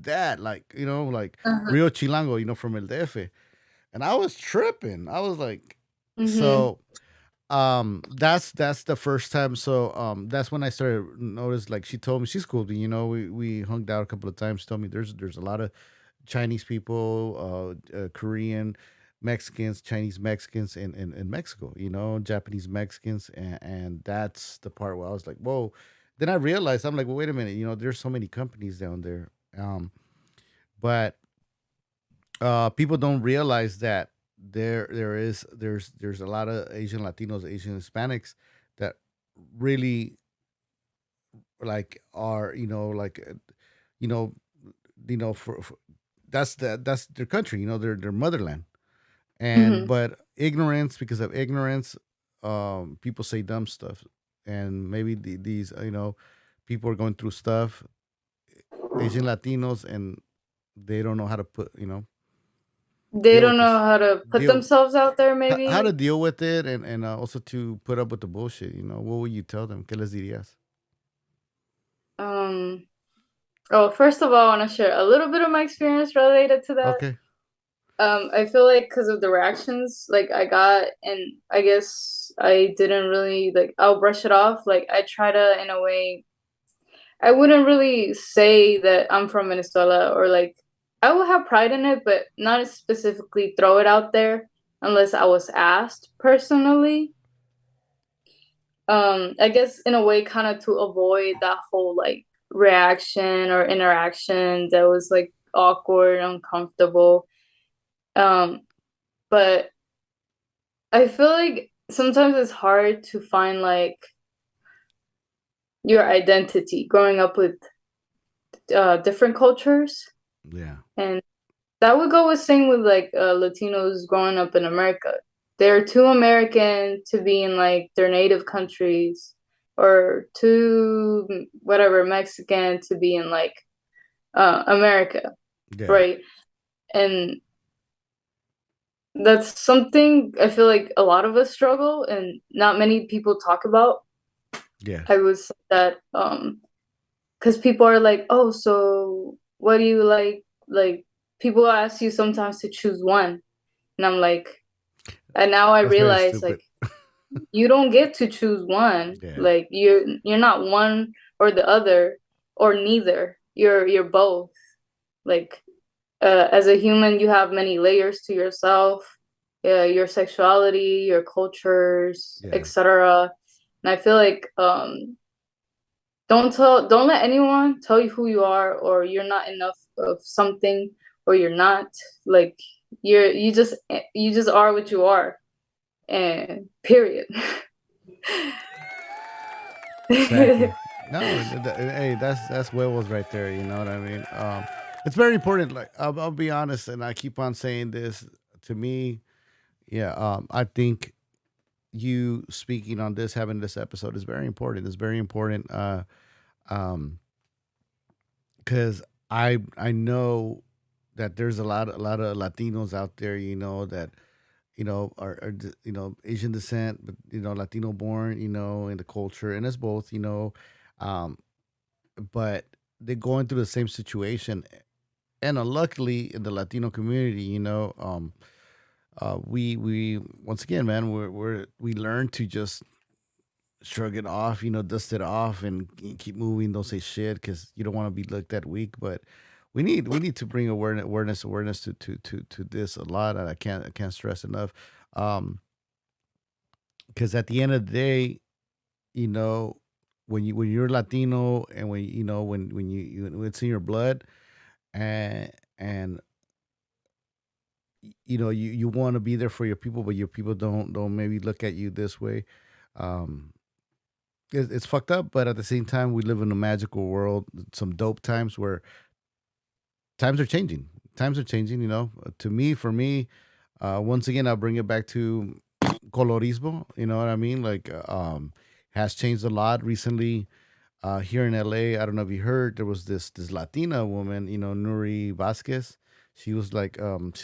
that, like like Uh-huh. real chilango, from El DF. And I was tripping. I was like, Hmm. so that's the first time. So that's when I started notice, like she told me she's cool. We hung out a couple of times. She told me there's a lot of Chinese people, Korean Mexicans, Chinese Mexicans in Mexico, Japanese Mexicans, and that's the part where I was like, whoa. Then I realized, I'm like, well, wait a minute, there's so many companies down there. But people don't realize that there's a lot of Asian Latinos, Asian Hispanics that really like are like you know for that's their country, their motherland. And Hmm. but ignorance, because of ignorance, people say dumb stuff, and maybe these people are going through stuff, Asian Latinos, and they don't know how to put, They deal don't with know this, how to put deal themselves out there, how to maybe. deal with it, and also to put up with the bullshit. What would you tell them? ¿Qué les dirías? Um, oh, first of all, I want to share a little bit of my experience related to that. Okay. I feel like because of the reactions like I got, and I guess I didn't really like, I'll brush it off. Like I try to, in a way, I wouldn't really say that I'm from Venezuela, or like I will have pride in it, but not specifically throw it out there unless I was asked personally. I guess in a way kind of to avoid that whole like reaction or interaction that was like awkward, uncomfortable. Um, but I feel like sometimes it's hard to find like your identity growing up with different cultures. Yeah. And that would go with same with like Latinos growing up in America. They're too American to be in like their native countries, or too whatever Mexican to be in like America, Yeah. right? And that's something I feel like a lot of us struggle and not many people talk about. Yeah. I would say that because people are like, oh, so what do you like? Like people ask you sometimes to choose one, and I'm like, and now I That's very realize stupid. like you don't get to choose one. Yeah. Like you're not one or the other or neither. You're both. Like as a human, you have many layers to yourself, your sexuality, your cultures, Yeah. etc. And I feel like don't let anyone tell you who you are, or you're not enough of something, or you're not. Like you just are what you are, and period. Exactly. No, hey, that's huevos right there. You know what I mean? It's very important. Like I'll be honest, and I keep on saying this. To me, yeah, I think you speaking on this, having this episode is very important. It's very important. Um, because I know that there's a lot of Latinos out there. That are Asian descent, but Latino born. In the culture, and it's both. Um, but they're going through the same situation. And luckily, in the Latino community, we once again, man, we learn to just shrug it off, dust it off, and keep moving. Don't say shit because you don't want to be looked at weak. But we need to bring awareness to this a lot, and I can't stress enough. Um, because at the end of the day, you know, when you're Latino, and when it's in your blood, and you want to be there for your people, but your people don't maybe look at you this way. um it's fucked up, but at the same time, we live in a magical world. Some dope times where times are changing. To me, for me, once again, I'll bring it back to colorismo. You know what I mean? Like, has changed a lot recently. Here in LA, I don't know if you heard, there was this Latina woman, Nuri Vasquez. She's like in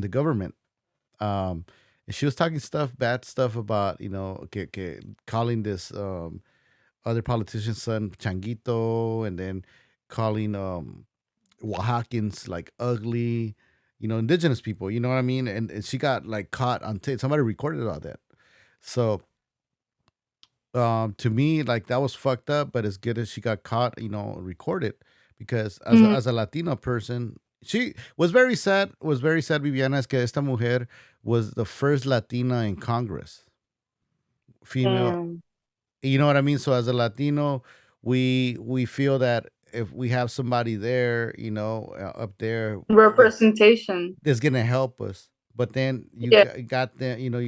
the government. And she was talking bad stuff about, calling this other politician's son Changuito, and then calling Oaxacans like ugly, indigenous people, you know what I mean? And she got like caught on tape. Somebody recorded all that. So to me, like, that was fucked up, but as good as she got caught, recorded, because as a, Mhm. as a Latino person, she was very sad, Viviana, es que esta mujer was the first Latina in Congress, female. Damn. You know what I mean? So as a Latino, we feel that if we have somebody there, up there, Representation. that's gonna help us. But then Yeah. you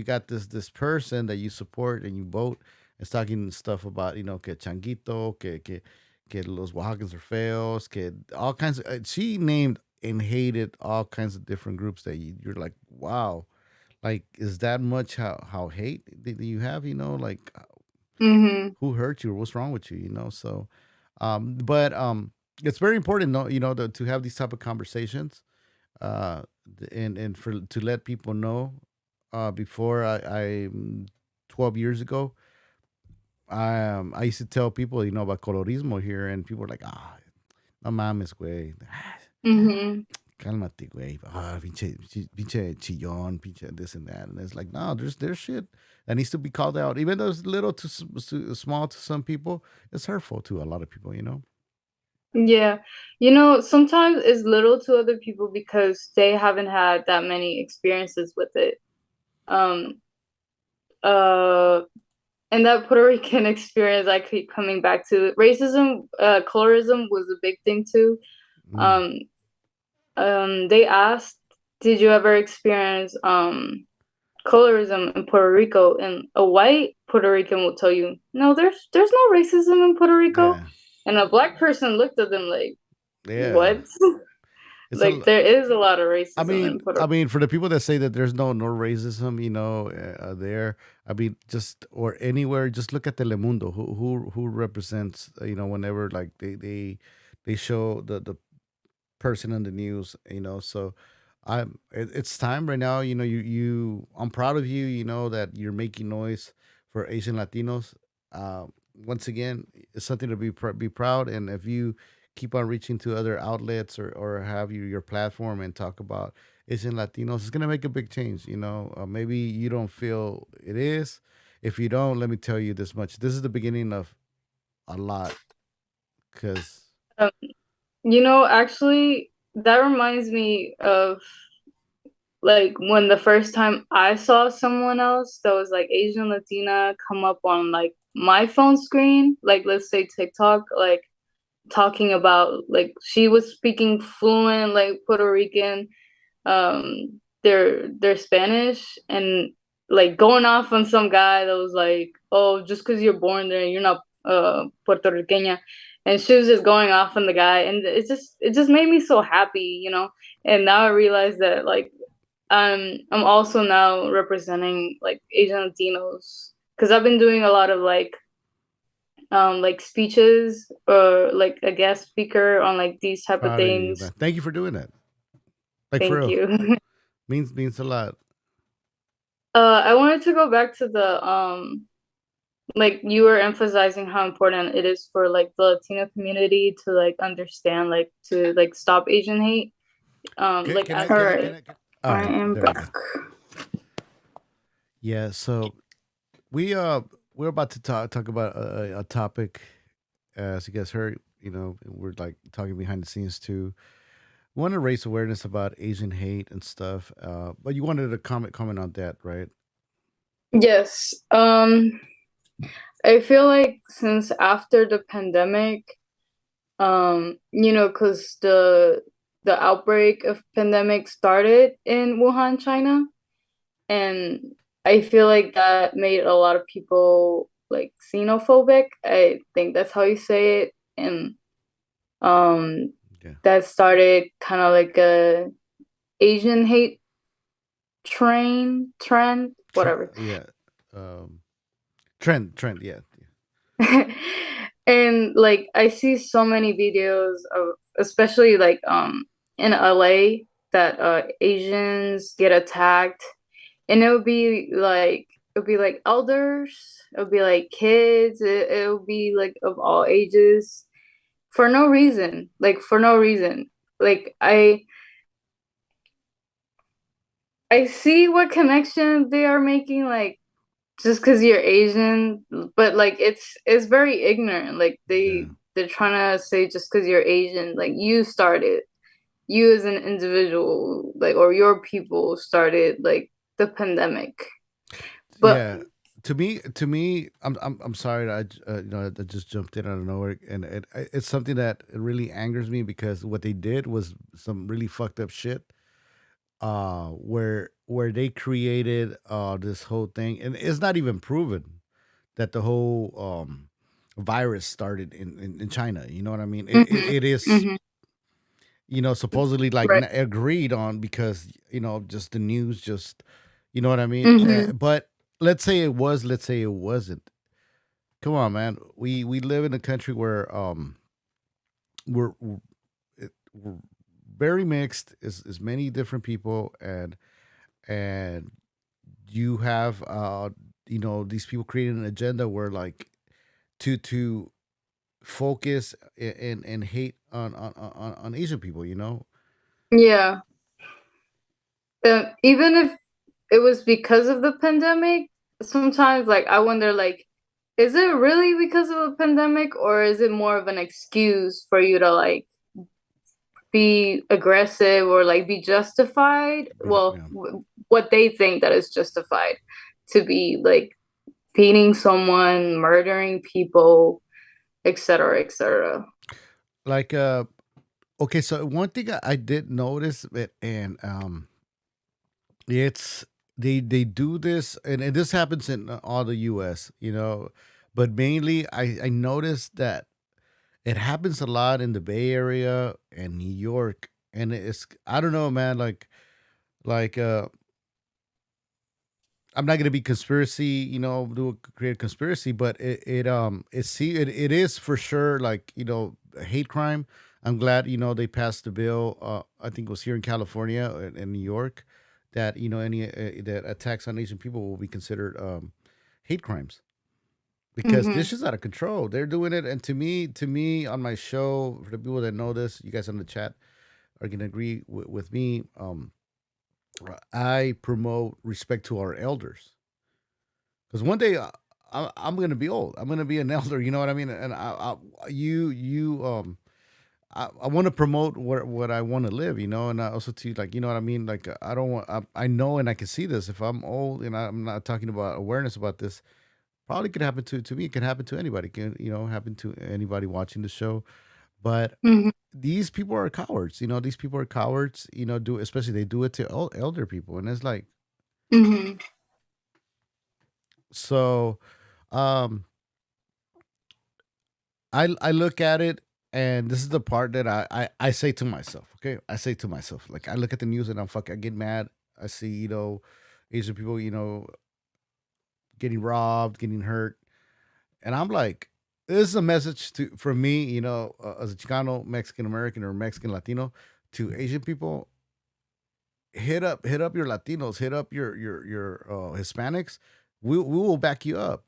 got this person that you support and you vote. It's talking stuff about, que changuito, que los Oaxacans are feos, que all kinds of. She named and hated all kinds of different groups that you're like, wow, like, is that much how hate that you have? Like, Hmm. who hurt you? What's wrong with you? So, but it's very important, no, to have these type of conversations, uh, and for to let people know. Before I 12 years ago, I used to tell people, about colorismo here, and people were like, no mames, güey. Mm-hmm. Cálmate, güey. Pinche chillón, pinche this and that. And it's like, no, there's shit that needs to be called out. Even though it's little to small to some people, it's hurtful to a lot of people. Yeah. Sometimes it's little to other people because they haven't had that many experiences with it. Um, uh, and that Puerto Rican experience, I keep coming back to racism, colorism was a big thing too. Mm, Um, they asked, did you ever experience colorism in Puerto Rico? And a white Puerto Rican will tell you, no, there's no racism in Puerto Rico. yeah. And a black person looked at them like, Yeah. what? It's Like a there is a lot of I racism mean, in Puerto I Rico. mean, for the people that say that there's no racism, there. I mean, just or anywhere, just look at Telemundo. Who represents, whenever like they show the person on the news. So it's time right now. I'm proud of you. That you're making noise for Asian Latinos. Once again, it's something to be proud. And if you keep on reaching to other outlets, or have your platform and talk about Asian Latinos, it's gonna make a big change. Maybe you don't feel it is. If you don't, let me tell you this much: this is the beginning of a lot. Because Um, actually, that reminds me of like when the first time I saw someone else that was like Asian Latina come up on like my phone screen, like let's say TikTok, like talking about like she was speaking fluent like Puerto Rican, their Spanish, and like going off on some guy that was like, oh, just because you're born there, you're not Puerto Riqueña. And she was just going off on the guy, and it just made me so happy. And now I realize that like I'm also now representing like Asian Latinos because I've been doing a lot of like speeches or like a guest speaker on like these type of proud of you, things. man. Thank you for doing that. Like for Thank real, you. means a lot. I wanted to go back to the like you were emphasizing how important it is for like the Latino community to like understand like to like stop Asian hate. Okay, Like can I as all can I right, can I? All I right, am there you go. back. Yeah, so we we're about to talk about a topic, as you guys heard. We're like talking behind the scenes too. We want to raise awareness about Asian hate and stuff. But you wanted to comment on that, right? Yes. I feel like since after the pandemic, because the outbreak of pandemic started in Wuhan, China, and I feel like that made a lot of people like xenophobic. I think that's how you say it, and um, Yeah. that started kind of like a Asian hate trend, whatever. Yeah. Um, trend. Yeah. And like I see so many videos of especially like in LA that Asians get attacked, and it would be like elders, it would be like kids, it would be like of all ages for no reason, like for no reason. Like I see what connection they are making, like just because you're Asian, but like it's very ignorant. Like Yeah. they're trying to say just because you're Asian, like you started, you as an individual, like or your people started like the pandemic. But Yeah. To me, I'm sorry that I just jumped in out of nowhere, and it's something that really angers me because what they did was some really fucked up shit. Where they created this whole thing, and it's not even proven that the whole virus started in China. You know what I mean? mhm, It is, mhm, supposedly like right. agreed on because just the news, just you know what I mean. Hmm. But let's say it was, let's say it wasn't. Come on, man. We live in a country where we're we're very mixed. Is many different people, and you have these people creating an agenda where like to focus and hate on Asian people. Yeah. Even if it was because of the pandemic, sometimes like I wonder like, is it really because of the pandemic or is it more of an excuse for you to like be aggressive or like be justified? Well, Yeah. what they think that is justified to be like beating someone, murdering people, etc., etc. Like okay, so one thing I did notice it, and it's they do this, and this happens in all the US, but mainly I noticed that it happens a lot in the Bay Area and New York, and it's, I don't know, man, like I'm not gonna be conspiracy, do a create a conspiracy, but it is for sure, like, hate crime. I'm glad, they passed the bill. I think it was here in California and New York, that any that attacks on Asian people will be considered hate crimes, because Mm-hmm. this is out of control. They're doing it, and to me, on my show, for the people that know this, you guys in the chat are gonna agree with me. I promote respect to our elders, because one day I'm gonna be old. I'm gonna be an elder. You know what I mean? And I want to promote what I want to live. And I also to, like, you know what I mean. Like, I don't want. I know, and I can see this. If I'm old, and I'm not talking about awareness about this, probably could happen to me. It can happen to anybody. Can happen to anybody watching the show. But Mm-hmm. these people are cowards. These people are cowards. Do especially they do it to elder people, and it's like, Mm-hmm. so. Um, I look at it, and this is the part that I say to myself. Okay, I say to myself, like, I look at the news and I get mad. I see, Asian people, getting robbed, getting hurt, and I'm like, this is a message to from me, as a Chicano, Mexican American, or Mexican Latino, to Asian people. Hit up your Latinos, hit up your Hispanics. We will back you up.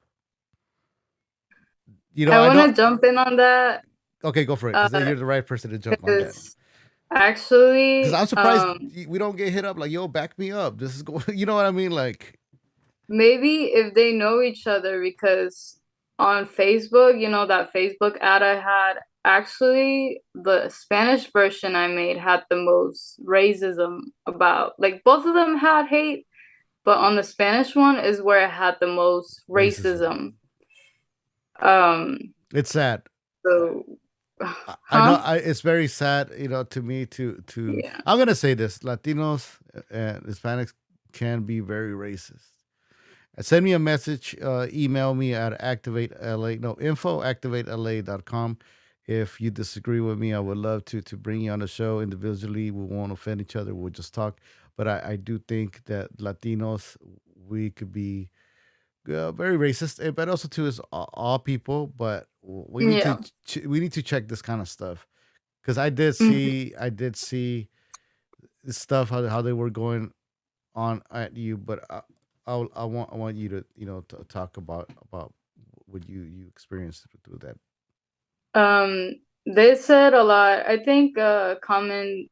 I I want don't. to jump in on that Okay, go for it, uh, because you're the right person to jump on that. because Because actually, I'm surprised we don't get hit up like, yo, back me up. This is going, you know what I mean? Like, maybe if they know each other, because on Facebook, that Facebook ad I had, actually, the Spanish version I made had the most racism about, like, both of them had hate, but on the Spanish one is where it had the most racism. racism. Um, It's sad. so, I know. huh? It's very sad, to me, to. Yeah. I'm gonna say this: Latinos and Hispanics can be very racist. Send me a message. Email me at activatela. No, info activatela.com. If you disagree with me, I would love to bring you on the show individually. We won't offend each other. We'll just talk. But I do think that Latinos, we could be very racist, but also too is all people. But Yeah. we need to check this kind of stuff, because Mhm. I did see this stuff, how they were going on at you. But I want you to, to talk about what you experienced through that. Um, they said a lot. I think a common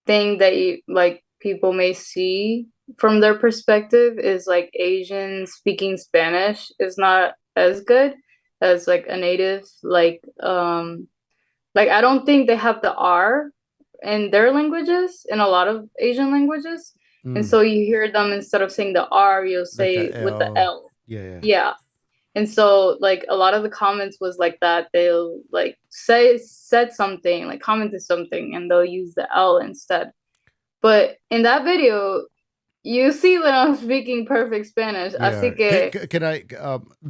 thing that like people may see from their perspective is like Asian speaking Spanish is not as good as like a native like I don't think they have the R in their languages in a lot of Asian languages. And Mm, so you hear them instead of saying the R, you'll like say a it with the L. L. Yeah, yeah. Yeah. And so like a lot of the comments was like that. They'll like said something, like commented something, and they'll use the L instead. But in that video, you see that I'm speaking perfect Spanish. Yeah. Así que Can I,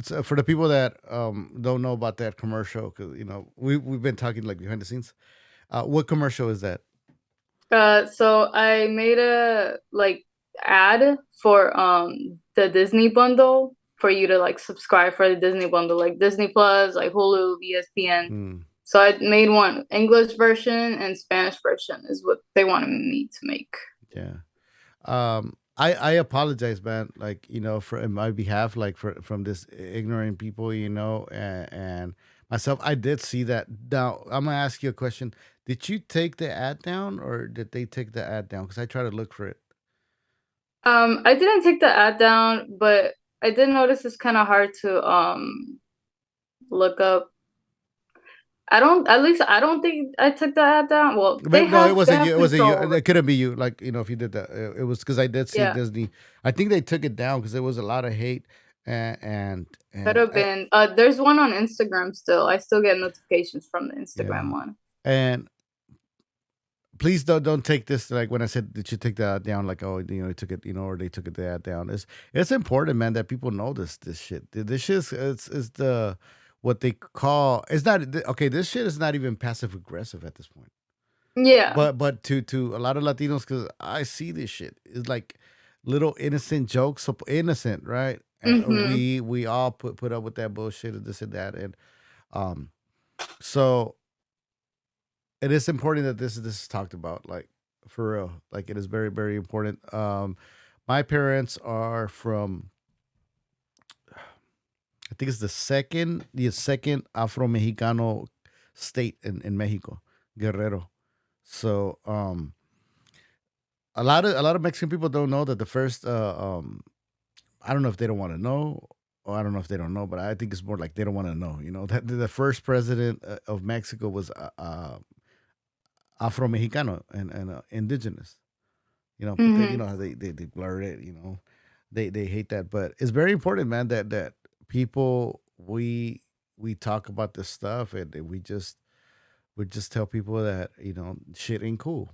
so for the people that don't know about that commercial, because we've been talking like behind the scenes. What commercial is that? so I made a like ad for the Disney bundle for you to like subscribe for the Disney bundle, like Disney Plus, like Hulu, ESPN. Mm, So I made one English version and Spanish version is what they wanted me to make. yeah. I apologize, man. Like, for in my behalf, like from this ignorant people, and myself. I did see that. Now I'm gonna ask you a question. Did you take the ad down, or did they take the ad down? Because I tried to look for it. I didn't take the ad down, but I did notice it's kind of hard to look up. I don't, at least I don't think I took the ad down. Well, Maybe, no, it they wasn't you. have It wasn't you. control over It it. couldn't be you. Like, if you did that, it was because I did see Yeah, Disney. I think they took it down because there was a lot of hate, could and have been. There's one on Instagram still. I still get notifications from the yeah, Instagram one. and please don't take this like when I said did you take that down, like, oh, you took it, or they took it that down. It's important, man, that people know this shit. This shit is the what they call, it's not okay. This shit is not even passive aggressive at this point. Yeah. But to a lot of Latinos, because I see this shit, it's like little innocent jokes, so innocent, right? And Mm-hmm. we all put up with that bullshit and this and that, and um, so it is important that this is talked about, like, for real. Like, it is very very important. My parents are from, I think it's the second Afro Mexicano state in Mexico, Guerrero. So a lot of Mexican people don't know that the first I don't know if they don't want to know, or I don't know if they don't know, but I think it's more like they don't want to know. That the first president of Mexico was Afro Mexicano and indigenous. But then Mm-hmm. how they blur it. They hate that, but it's very important, man, that people, we talk about this stuff, and we just tell people that shit ain't cool,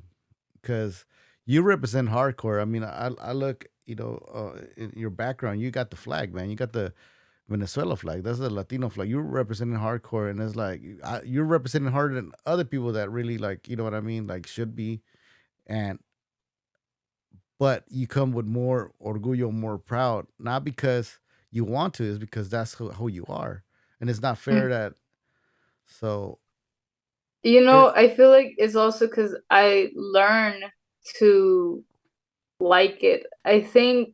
because you represent hardcore. I mean, I look, in your background, you got the flag, man. You got the Venezuela flag. That's the Latino flag. You're representing hardcore, and it's like you're representing harder than other people that really, like, you know what I mean, like, should be. And but you come with more orgullo, more proud, not because you want to, is because that's who you are, and it's not fair that. So it. I feel like it's also because I learned to like it. I think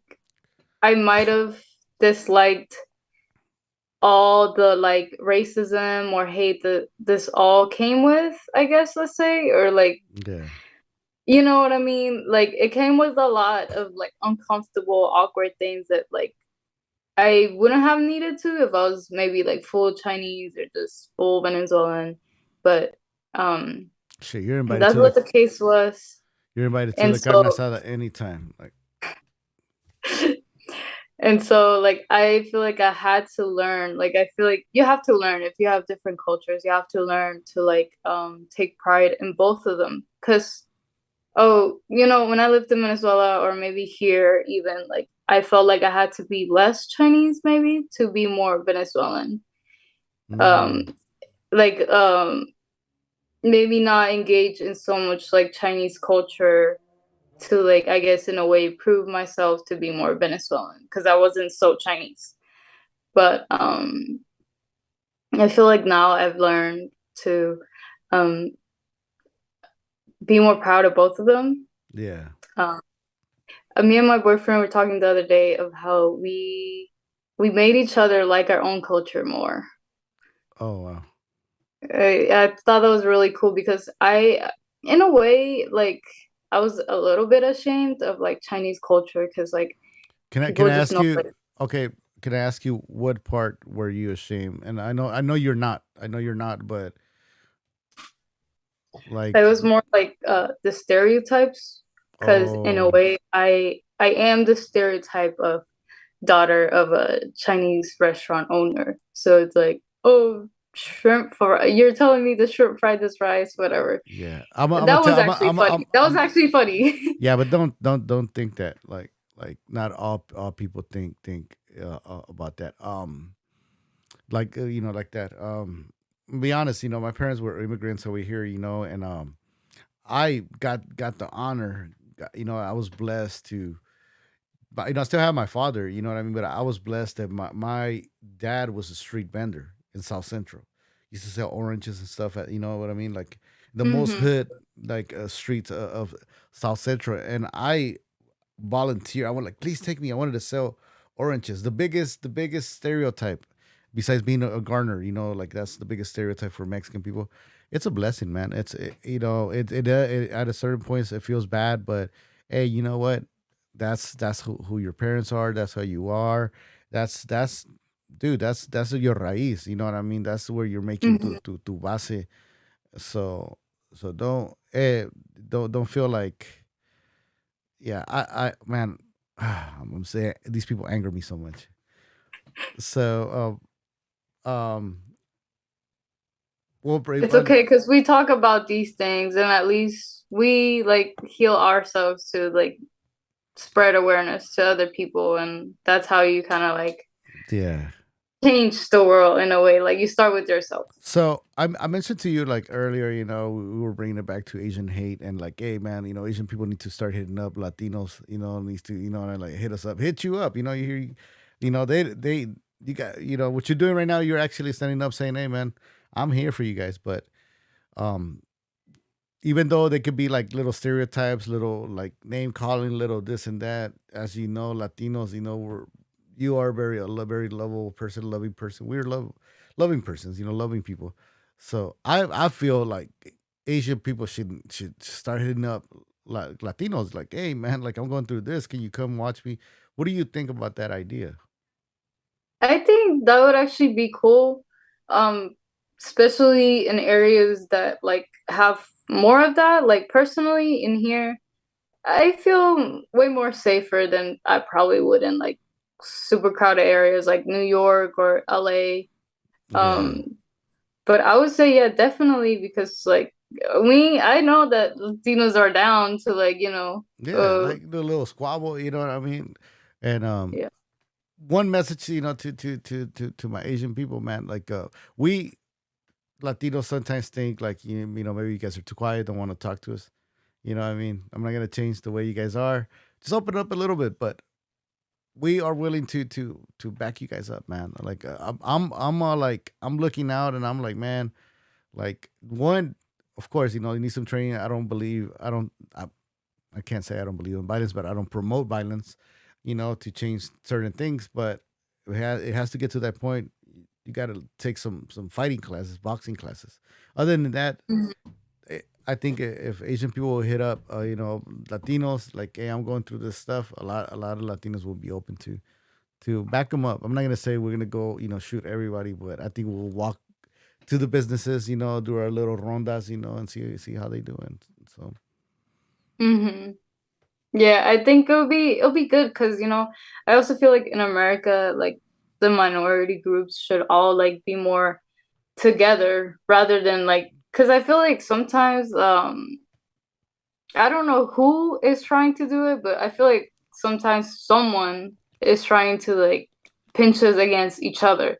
I might have disliked all the like racism or hate that this all came with, I guess, let's say, or like, Yeah. you know what I mean? Like, it came with a lot of like uncomfortable, awkward things that like I wouldn't have needed to if I was maybe like full Chinese or just full Venezuelan. But um Shit, you're invited that's to the what the case was. you're invited to And the carne so asada anytime. Like, and so like I feel like I had to learn. Like I feel like you have to learn if you have different cultures. You have to learn to like take pride in both of them. Cause when I lived in Venezuela or maybe here even like I felt like I had to be less Chinese maybe to be more Venezuelan. Um mm, like maybe not engage in so much like Chinese culture to like I guess in a way prove myself to be more Venezuelan because I wasn't so Chinese. But I feel like now I've learned to um be more proud of both of them. yeah. Um, Me and my boyfriend were talking the other day of how we made each other like our own culture more. Oh wow. I thought that was really cool because in a way, like I was a little bit ashamed of like Chinese culture because like Can I can people I just ask know you? like Okay, can I ask you what part were you ashamed? And I know you're not. I know you're not. But it like, was more like the stereotypes because in a oh way I am the stereotype of daughter of a Chinese restaurant owner. So it's like, oh, shrimp for you're telling me the shrimp fried this rice, whatever. yeah, I'm gonna That was tell. actually funny. That was actually funny. Yeah, but don't think that, like not all people think about that. Like, like that. Be honest, my parents were immigrants over here, and I got the honor. I was blessed but I still have my father. You know what I mean. But I was blessed that my dad was a street vendor in South Central. He used to sell oranges and stuff. You know what I mean? Like the most Mm-hmm. hood like streets of South Central, and I volunteer. I want like, please take me. I wanted to sell oranges. The biggest stereotype, besides being a gardener, like that's the biggest stereotype for Mexican people. It's a blessing, man. It at a certain point it feels bad, but hey, you know what? That's who your parents are. That's how you are. That's dude. That's your raíz. You know what I mean? That's where you're making Mm-hmm. tu base. So don't feel like, yeah, I man, I'm saying these people anger me so much. So, well, brave, It's okay because we talk about these things and at least we like heal ourselves to like spread awareness to other people, and that's how you kind of like yeah. change the world in a way. Like you start with yourself. So I mentioned to you like earlier, we were bringing it back to Asian hate and like, hey man, Asian people need to start hitting up Latinos, needs to, and like hit us up, hit you up, you hear, they you got, what you're doing right now. You're actually standing up saying, hey man, I'm here for you guys, but um even though they could be like little stereotypes, little like name calling, little this and that, as you know, Latinos, you are very lovable person, loving person. We're loving persons, loving people. So I feel like Asian people should start hitting up like Latinos, like, hey man, like I'm going through this. Can you come watch me? What do you think about that idea? I think that would actually be cool, um, especially in areas that like have more of that. Like personally, in here, I feel way more safer than I probably would in like super crowded areas like New York or LA. Yeah. Um, but I would say yeah, definitely because like I know that Latinos are down to like, Yeah, like the little squabble, you know what I mean? And yeah. one message, to my Asian people, man. Like, we Latinos sometimes think like, maybe you guys are too quiet, don't want to talk to us. You know what I mean? I'm not gonna change the way you guys are. Just open up a little bit, but we are willing to back you guys up, man. Like, like I'm looking out and I'm like, man, like one, of course, you need some training. I can't say I don't believe in violence, but I don't promote violence, to change certain things. But it has to get to that point. You got to take some fighting classes, boxing classes. Other than that, I think if Asian people will hit up, Latinos, like, hey, I'm going through this stuff. A lot of Latinos will be open to back them up. I'm not gonna say we're gonna go, shoot everybody, but I think we'll walk to the businesses, do our little rondas, and see how they doing. So Hmm. Yeah, I think it'll be good because I also feel like in America, like the minority groups should all like be more together rather than like because I feel like sometimes I don't know who is trying to do it, but I feel like sometimes someone is trying to like pinch us against each other.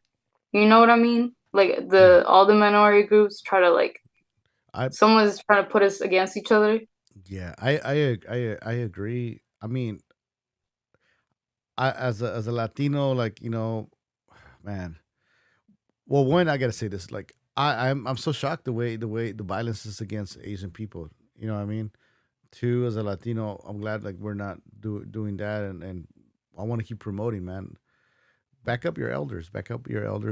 You know what I mean? Like yeah, the all the minority groups try to like I someone's trying to put us against each other. yeah, I agree. I mean, I as a Latino, like, man. Well, one, I gotta say this, like, I'm so shocked the way the violence is against Asian people. You know what I mean? Two, as a Latino, I'm glad like we're not doing that, and I want to keep promoting, man. Back up your elders,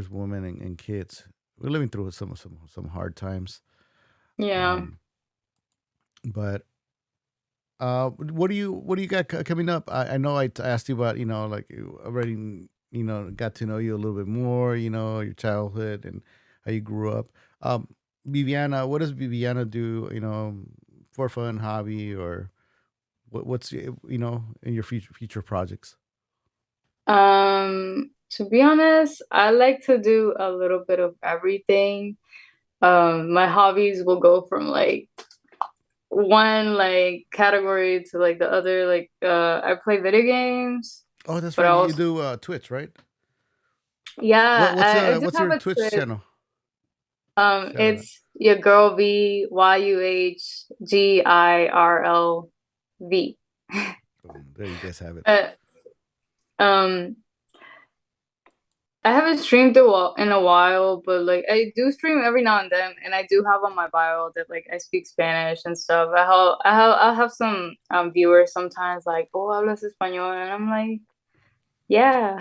women and kids. We're living through some hard times. Yeah. Um, but what do you got coming up? I know asked you about, like you already, got to know you a little bit more, your childhood and how you grew up. Um, Viviana, what does Viviana do, for fun, hobby, or what's, in your future projects? To be honest, I like to do a little bit of everything. My hobbies will go from like one like category to like the other. Like I play video games, Oh, that's but I right. You also do Twitch, right? yeah, I do What's have your a Twitch Twitch. channel? Shout it out. It's your girl V YUHGIRLV. Boom. There you guys have it. Um, I haven't streamed in a while, but like I do stream every now and then, and I do have on my bio that like I speak Spanish and stuff. I'll have some viewers sometimes like, "Oh, hablas español," and I'm like, "Yeah,"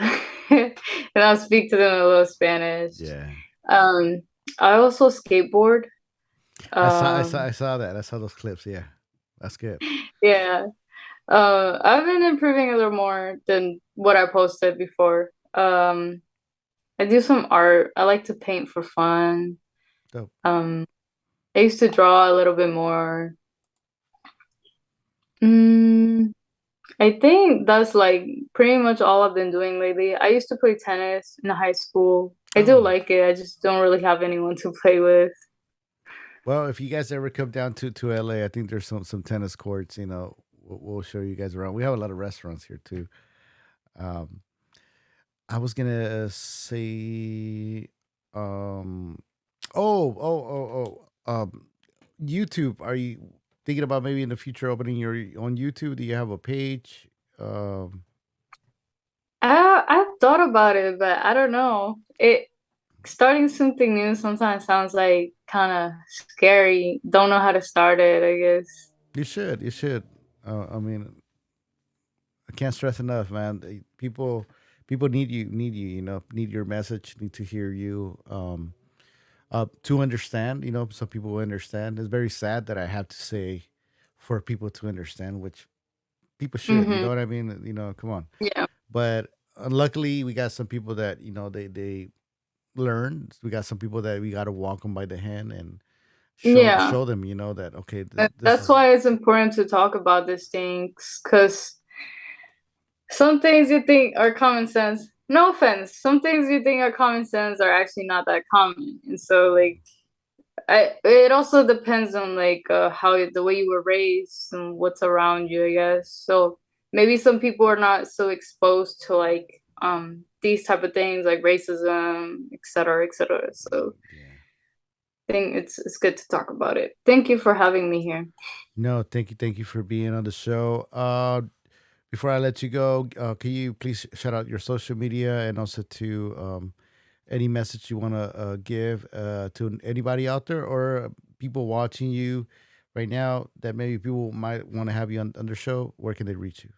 and I'll speak to them in a little Spanish. Yeah. Um, I also skateboard. I Um, saw that. I saw those clips. Yeah, that's good. yeah. I've been improving a little more than what I posted before. I do some art. I like to paint for fun. Dope. Um, I used to draw a little bit more. Mm, I think that's like pretty much all I've been doing lately. I used to play tennis in high school. I do Oh, like it. I just don't really have anyone to play with. well, if you guys ever come down to LA, I think there's some tennis courts. You know, we'll show you guys around. We have a lot of restaurants here too. Um, I was gonna say, um, YouTube. Are you thinking about maybe in the future opening your on YouTube? Do you have a page? Um, I've thought about it, but I don't know. It starting something new sometimes sounds like kind of scary. Don't know how to start it, I guess. you should. You should. I mean, I can't stress enough, man. People need you. Need you. You know, need your message. Need to hear you. To understand. You know, some people will understand. It's very sad that I have to say for people to understand, which people should. You Mm-hmm. know what I mean? You know, come on. Yeah. But luckily, we got some people that you know they learn. We got some people that we got to walk them by the hand and Yeah. show them. You know that okay, this That's is why it's important to talk about these things, because some things you think are common sense. No offense. Some things you think are common sense are actually not that common. And so like it also depends on like how the way you were raised and what's around you, I guess. So maybe some people are not so exposed to like these type of things like racism, et cetera, et cetera. So yeah. I think it's good to talk about it. Thank you for having me here. No, thank you for being on the show. Before I let you go, can you please shout out your social media and also to any message you want to give to anybody out there or people watching you right now that maybe people might want to have you on the show? Where can they reach you?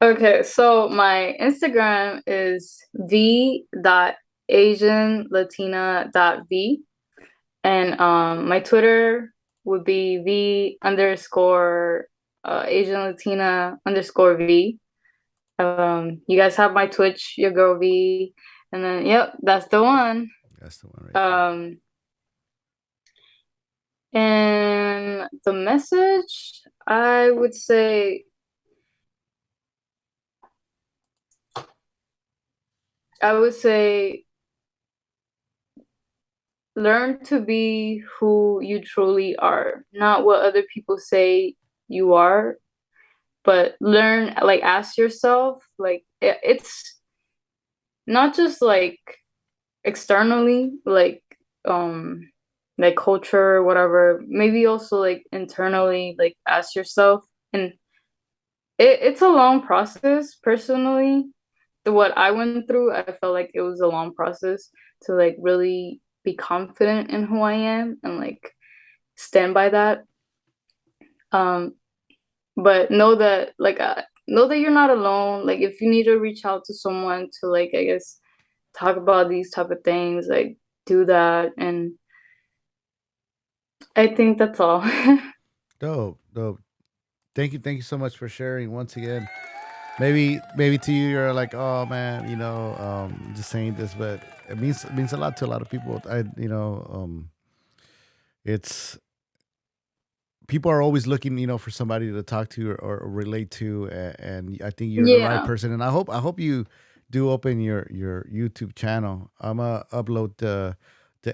Okay, so my Instagram is v.asianlatina.v, and my Twitter would be v underscore Asian Latina underscore v. You guys have my Twitch, your girl V, and then yep, that's the one. That's the one right there. Um, and the message, I would say learn to be who you truly are, not what other people say you are, but learn, like, ask yourself, like, it's not just like externally, um, like culture, whatever, maybe also like internally, like, ask yourself. And it's a long process, personally. What I went through, I felt like it was a long process to like really be confident in who I am and like stand by that. Um, but know that you're not alone. Like if you need to reach out to someone to like I guess talk about these type of things, like do that. And I think that's all. Dope, dope. Thank you so much for sharing once again. Maybe to you you're like, oh man, you know, just saying this, but it means a lot to a lot of people. It's people are always looking, you know, for somebody to talk to or relate to, and I think you're the right Yeah. person. And I hope you do open your YouTube channel. I'm gonna upload the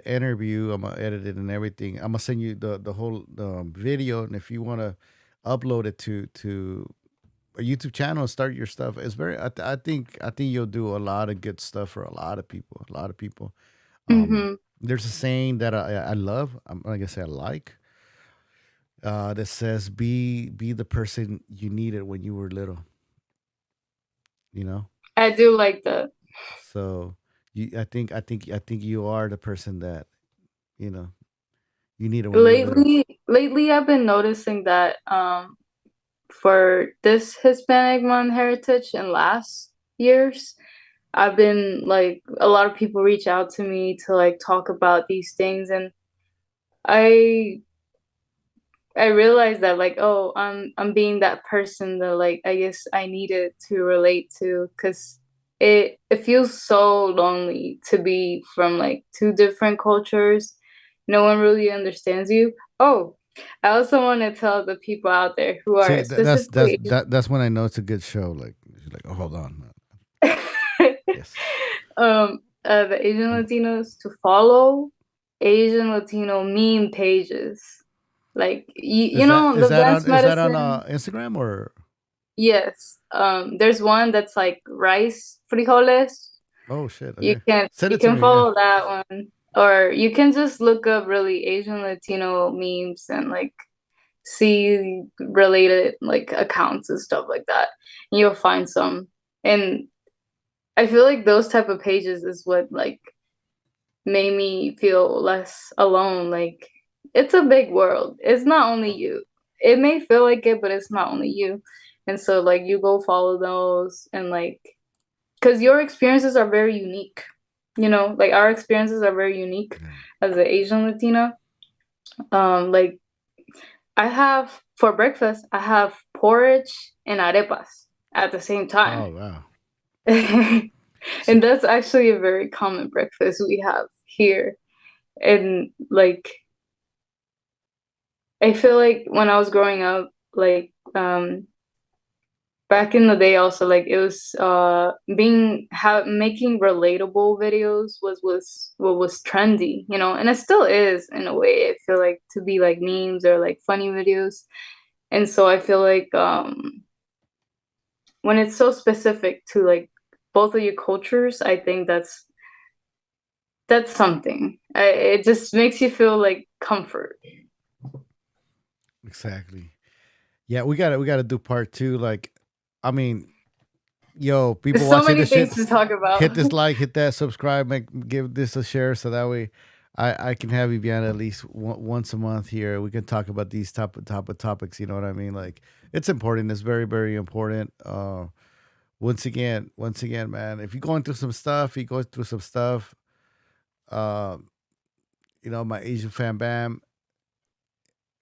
interview. I'm gonna edit it and everything. I'm gonna send you the whole video, and if you want to upload it to a YouTube channel and start your stuff, it's very. I think you'll do a lot of good stuff for a lot of people. A lot of people. Mm-hmm. There's a saying that I love. I'm not gonna say I like that says be the person you needed when you were little. You know, I do like that. so I think you are the person that you know you need it when you're little. Lately, I've been noticing that for this Hispanic Month Heritage and last year's, I've been like a lot of people reach out to me to like talk about these things, and I I realized that like, oh, I'm being that person that like I guess I needed to relate to, because it feels so lonely to be from like two different cultures. No one really understands you. Oh, I also want to tell the people out there who See, are specifically that's when I know it's a good show. Like, you're like, oh, hold on, yes. the Asian Latinos to follow Asian Latino meme pages. Like you know the dance Is that on medicine. Instagram or? Yes. There's one that's like rice frijoles. Oh shit! You Okay, can send you it to can me. Yeah. follow that one. Or you can just look up really Asian Latino memes and like see related like accounts and stuff like that. And you'll find some. And I feel like those type of pages is what like made me feel less alone. Like it's a big world. It's not only you. It may feel like it, but it's not only you. And so like you go follow those and like because your experiences are very unique. You know, like our experiences are very unique Yeah. as an Asian Latina. Like I have for breakfast, I have porridge and arepas at the same time. Oh wow. And that's actually a very common breakfast we have here. And like I feel like when I was growing up, like back in the day also like it was being how making relatable videos was what was trendy, you know, and it still is in a way. I feel like to be like memes or like funny videos. And so I feel like when it's so specific to like both of your cultures, I think that's something. It just makes you feel like comfort. Exactly. Yeah, we gotta do part two. Like, I mean, yo, There's people so watching many this things shit, to talk hit about. this like, hit that subscribe, give this a share, so that way I can have Viviana at least once a month here. We can talk about these top of topics. You know what I mean? Like, it's important. It's very very important. Once again, man, if you're going through some stuff, you go through some stuff. Uh, my Asian fan bam,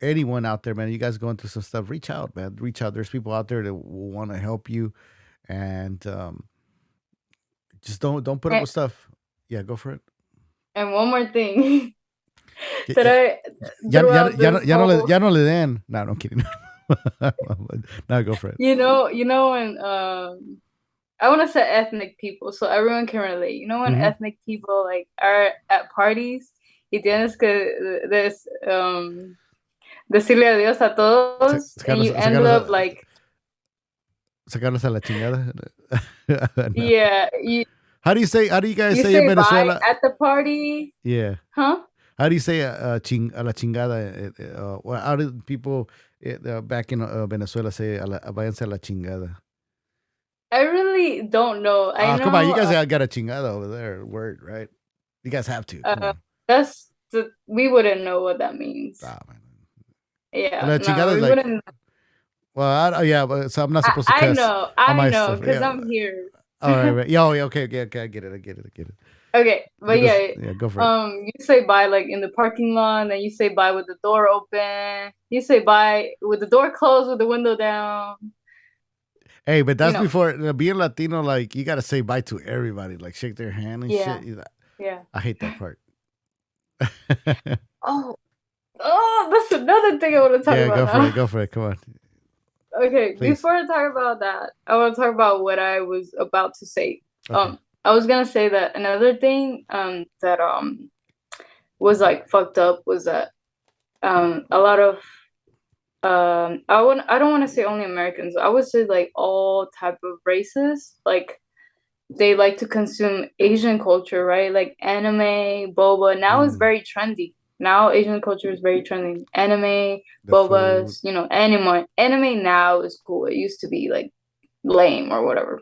anyone out there, man, you guys going through some stuff, reach out, man. Reach out. There's people out there that will want to help you, and just don't put up and, with stuff. Yeah, go for it. and one more thing Ya, that ya, I ya, ya, throughout ya, no, this whole ya no le den. No, no, I'm kidding. No, go for it. you know when I want to say ethnic people so everyone can relate. You know when Mm-hmm. ethnic people like are at parties y tienes que decirle adiós a todos and you end Sacarlos, up like sacarlos a la chingada. No. yeah, How do you guys you say in say bye Venezuela? at the party, Yeah. huh? How do you say a la chingada? How do people back in Venezuela say váyanse a la chingada? I really don't know. I Oh, come on. You know guys got a chingada over there. Word, right? You guys have to. Come on. we wouldn't know what that means. Ah, man. Yeah, La no, chingada is we like, wouldn't. well, yeah, but so I'm not I, supposed to I cuss know, on I my know, stuff. because Yeah. I'm here. All right, right. Yeah, oh, yeah, okay, okay, okay. I get it. I get it. I get it. Okay, but Because, yeah, yeah, go for it. you say bye like in the parking lot, and then you say bye with the door open. You say bye with the door closed with the window down. Hey, but You that's know, before being Latino. Like, you gotta say bye to everybody. Like, shake their hand and yeah, shit. yeah. I hate that part. Oh, oh, that's another thing I want to talk Yeah, about go for it. now. Go for it. Come on, Okay, please. before I talk about that, I want to talk about what I was about to say. Okay. I was gonna say that another thing that was like fucked up was that a lot of I don't want to say only Americans. I would say like all type of races. Like they like to consume Asian culture, right? Like anime, boba. Now it's Mm, very trendy. Now Asian culture is very trendy. Anime, the food. bobas, anime now is cool. It used to be like lame or whatever.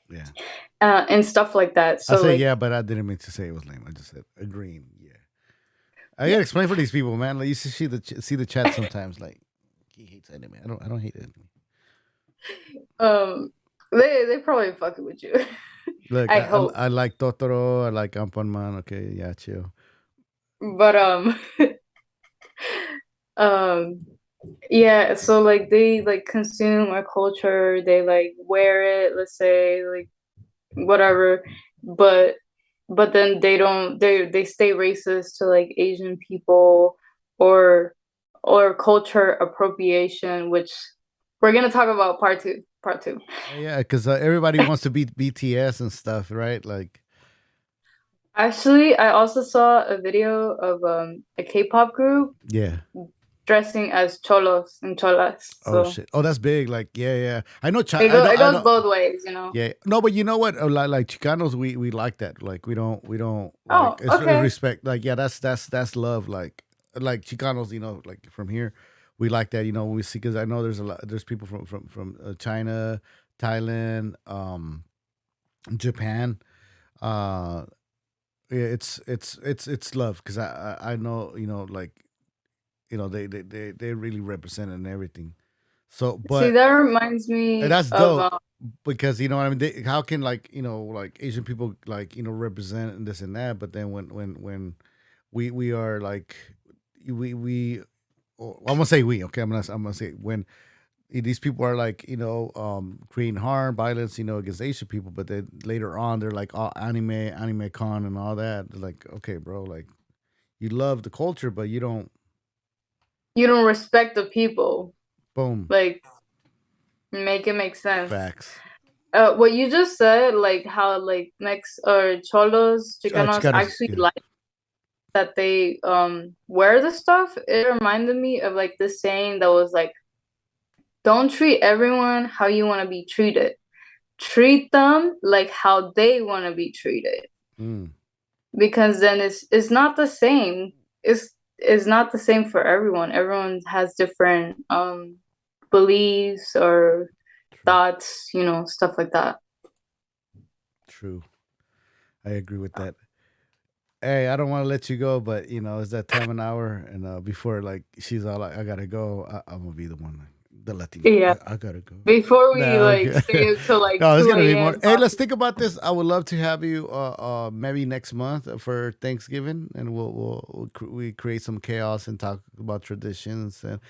Yeah. and stuff like that. I So say like, yeah, but I didn't mean to say it was lame. I just said agreeing. Yeah. I gotta explain for these people, man. Like you see the chat sometimes. Like he hates anime. I don't hate anime. um, they probably fucking with you. Look, I hope. I like Totoro. I like Ampanman. Okay, yeah, chill. But um, yeah. So like they like consume our culture. They like wear it. Let's say like whatever, but then they don't. They stay racist to like Asian people or culture appropriation, which we're gonna talk about part two. Part two. Yeah, because everybody wants to beat BTS and stuff, right? Like, Actually, I also saw a video of a K-pop group yeah. dressing as cholos and cholas. Oh So shit. Oh, that's big. Like, yeah, yeah. I know. I know. it I goes know. both ways, you know. Yeah. No, but you know what? Like Chicanos, we like that. Like, we don't like Oh, it's okay. respect. Like, yeah, that's love. Like Chicanos, like from here, we like that. We see because I know there's people from China, Thailand, Japan. Uh, yeah, it's love because I know like they really represent it and everything. So, See, but that reminds and me that's of dope because you know what I mean. How can like like Asian people like represent and this and that, but then when we are like we I'm gonna say we, okay, I'm gonna say when these people are like creating harm, violence, against Asian people, but then later on they're like all anime con and all that. They're like, okay, bro, like you love the culture, but you don't. you don't respect the people. Boom, Like, make it make sense. facts. What you just said, like how like next or cholos, chicanos Chicanos, actually yeah. like that they wear the stuff. It reminded me of like this saying that was like, don't treat everyone how you want to be treated. Treat them like how they want to be treated. Mm, Because then it's not the same. It's not the same for everyone. Everyone has different beliefs or true, thoughts, stuff like that. true. I agree with that. Hey, I don't want to let you go, but it's that time an hour, and before like she's all like, "I gotta go," I'm gonna be the one, like, the Latina. Yeah. I gotta go. Before we No, like okay. stay until like No, it's gonna 2 be more. a.m. Hey, let's talking. think about this. I would love to have you, maybe next month for Thanksgiving, and we create some chaos and talk about traditions. And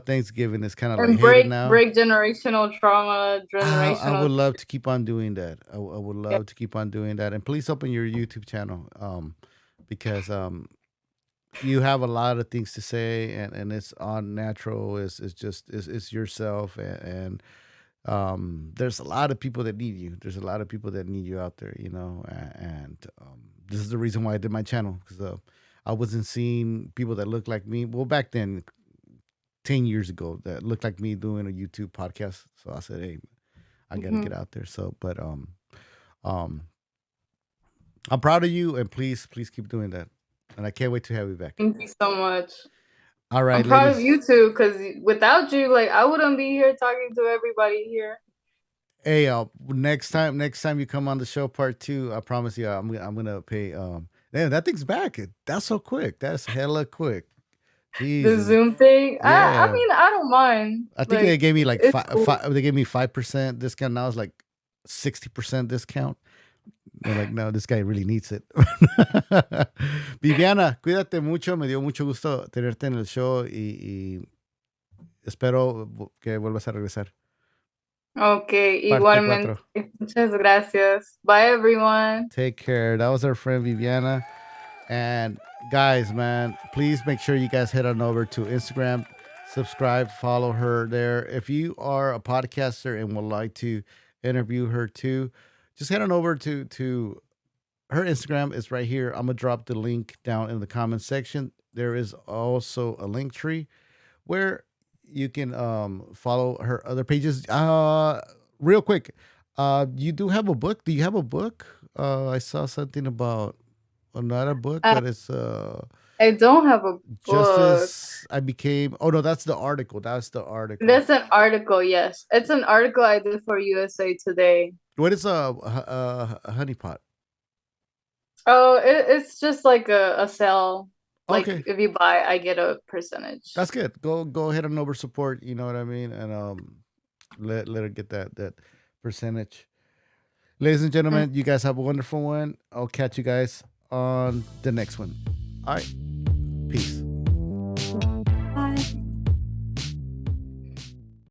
Thanksgiving is kind of like And hated now. break generational trauma, I generational would love to keep on doing that. I would yeah. love to keep on doing that. And please open your YouTube channel, because you have a lot of things to say, and it's on natural. It's just it's yourself, and there's a lot of people that need you. There's a lot of people that need you out there, and this is the reason why I did my channel because I wasn't seeing people that look like me. Well, back then, 10 years ago, that looked like me doing a YouTube podcast. So I said, hey, I got to Hmm. get out there. So, but um, I'm proud of you, and please keep doing that. And I can't wait to have you back. Thank you so much. All right, I'm proud of ladies. you too, because without you, like I wouldn't be here talking to everybody here. Hey, next time you come on the show, part two, I promise you, I'm gonna pay. Damn, that thing's back. That's so quick. That's hella quick. The Jesus. Zoom thing, I Yeah. mean, I don't mind. I think they Like, gave me like it's cool. They gave me 5% discount. Now it's like 60% discount. They're like, no, this guy really needs it. Viviana, cuídate mucho. Me dio mucho gusto tenerte en el show y espero que vuelvas a regresar. Okay, Parte igualmente. 4. Muchas gracias. Bye, everyone. Take care. That was our friend Viviana. And guys, man, please make sure you guys head on over to Instagram, subscribe, follow her there. If you are a podcaster and would like to interview her too, just head on over to her Instagram. Is right here. I'm gonna drop the link down in the comment section. There is also a link tree where you can follow her other pages. Real quick, you do have a book? Do you have a book? I saw something about another book Uh, that is I don't have a book. Justice I Became. Oh no, that's the article. That's the article. That's an article, yes. It's an article I did for USA Today. What is a honeypot? Oh, it's just like a sell. Like Okay, if you buy, I get a percentage. that's good. Go ahead and over support. You know what I mean, and let her get that percentage. Ladies and Mm. gentlemen, you guys have a wonderful one. I'll catch you guys on the next one. All right, peace.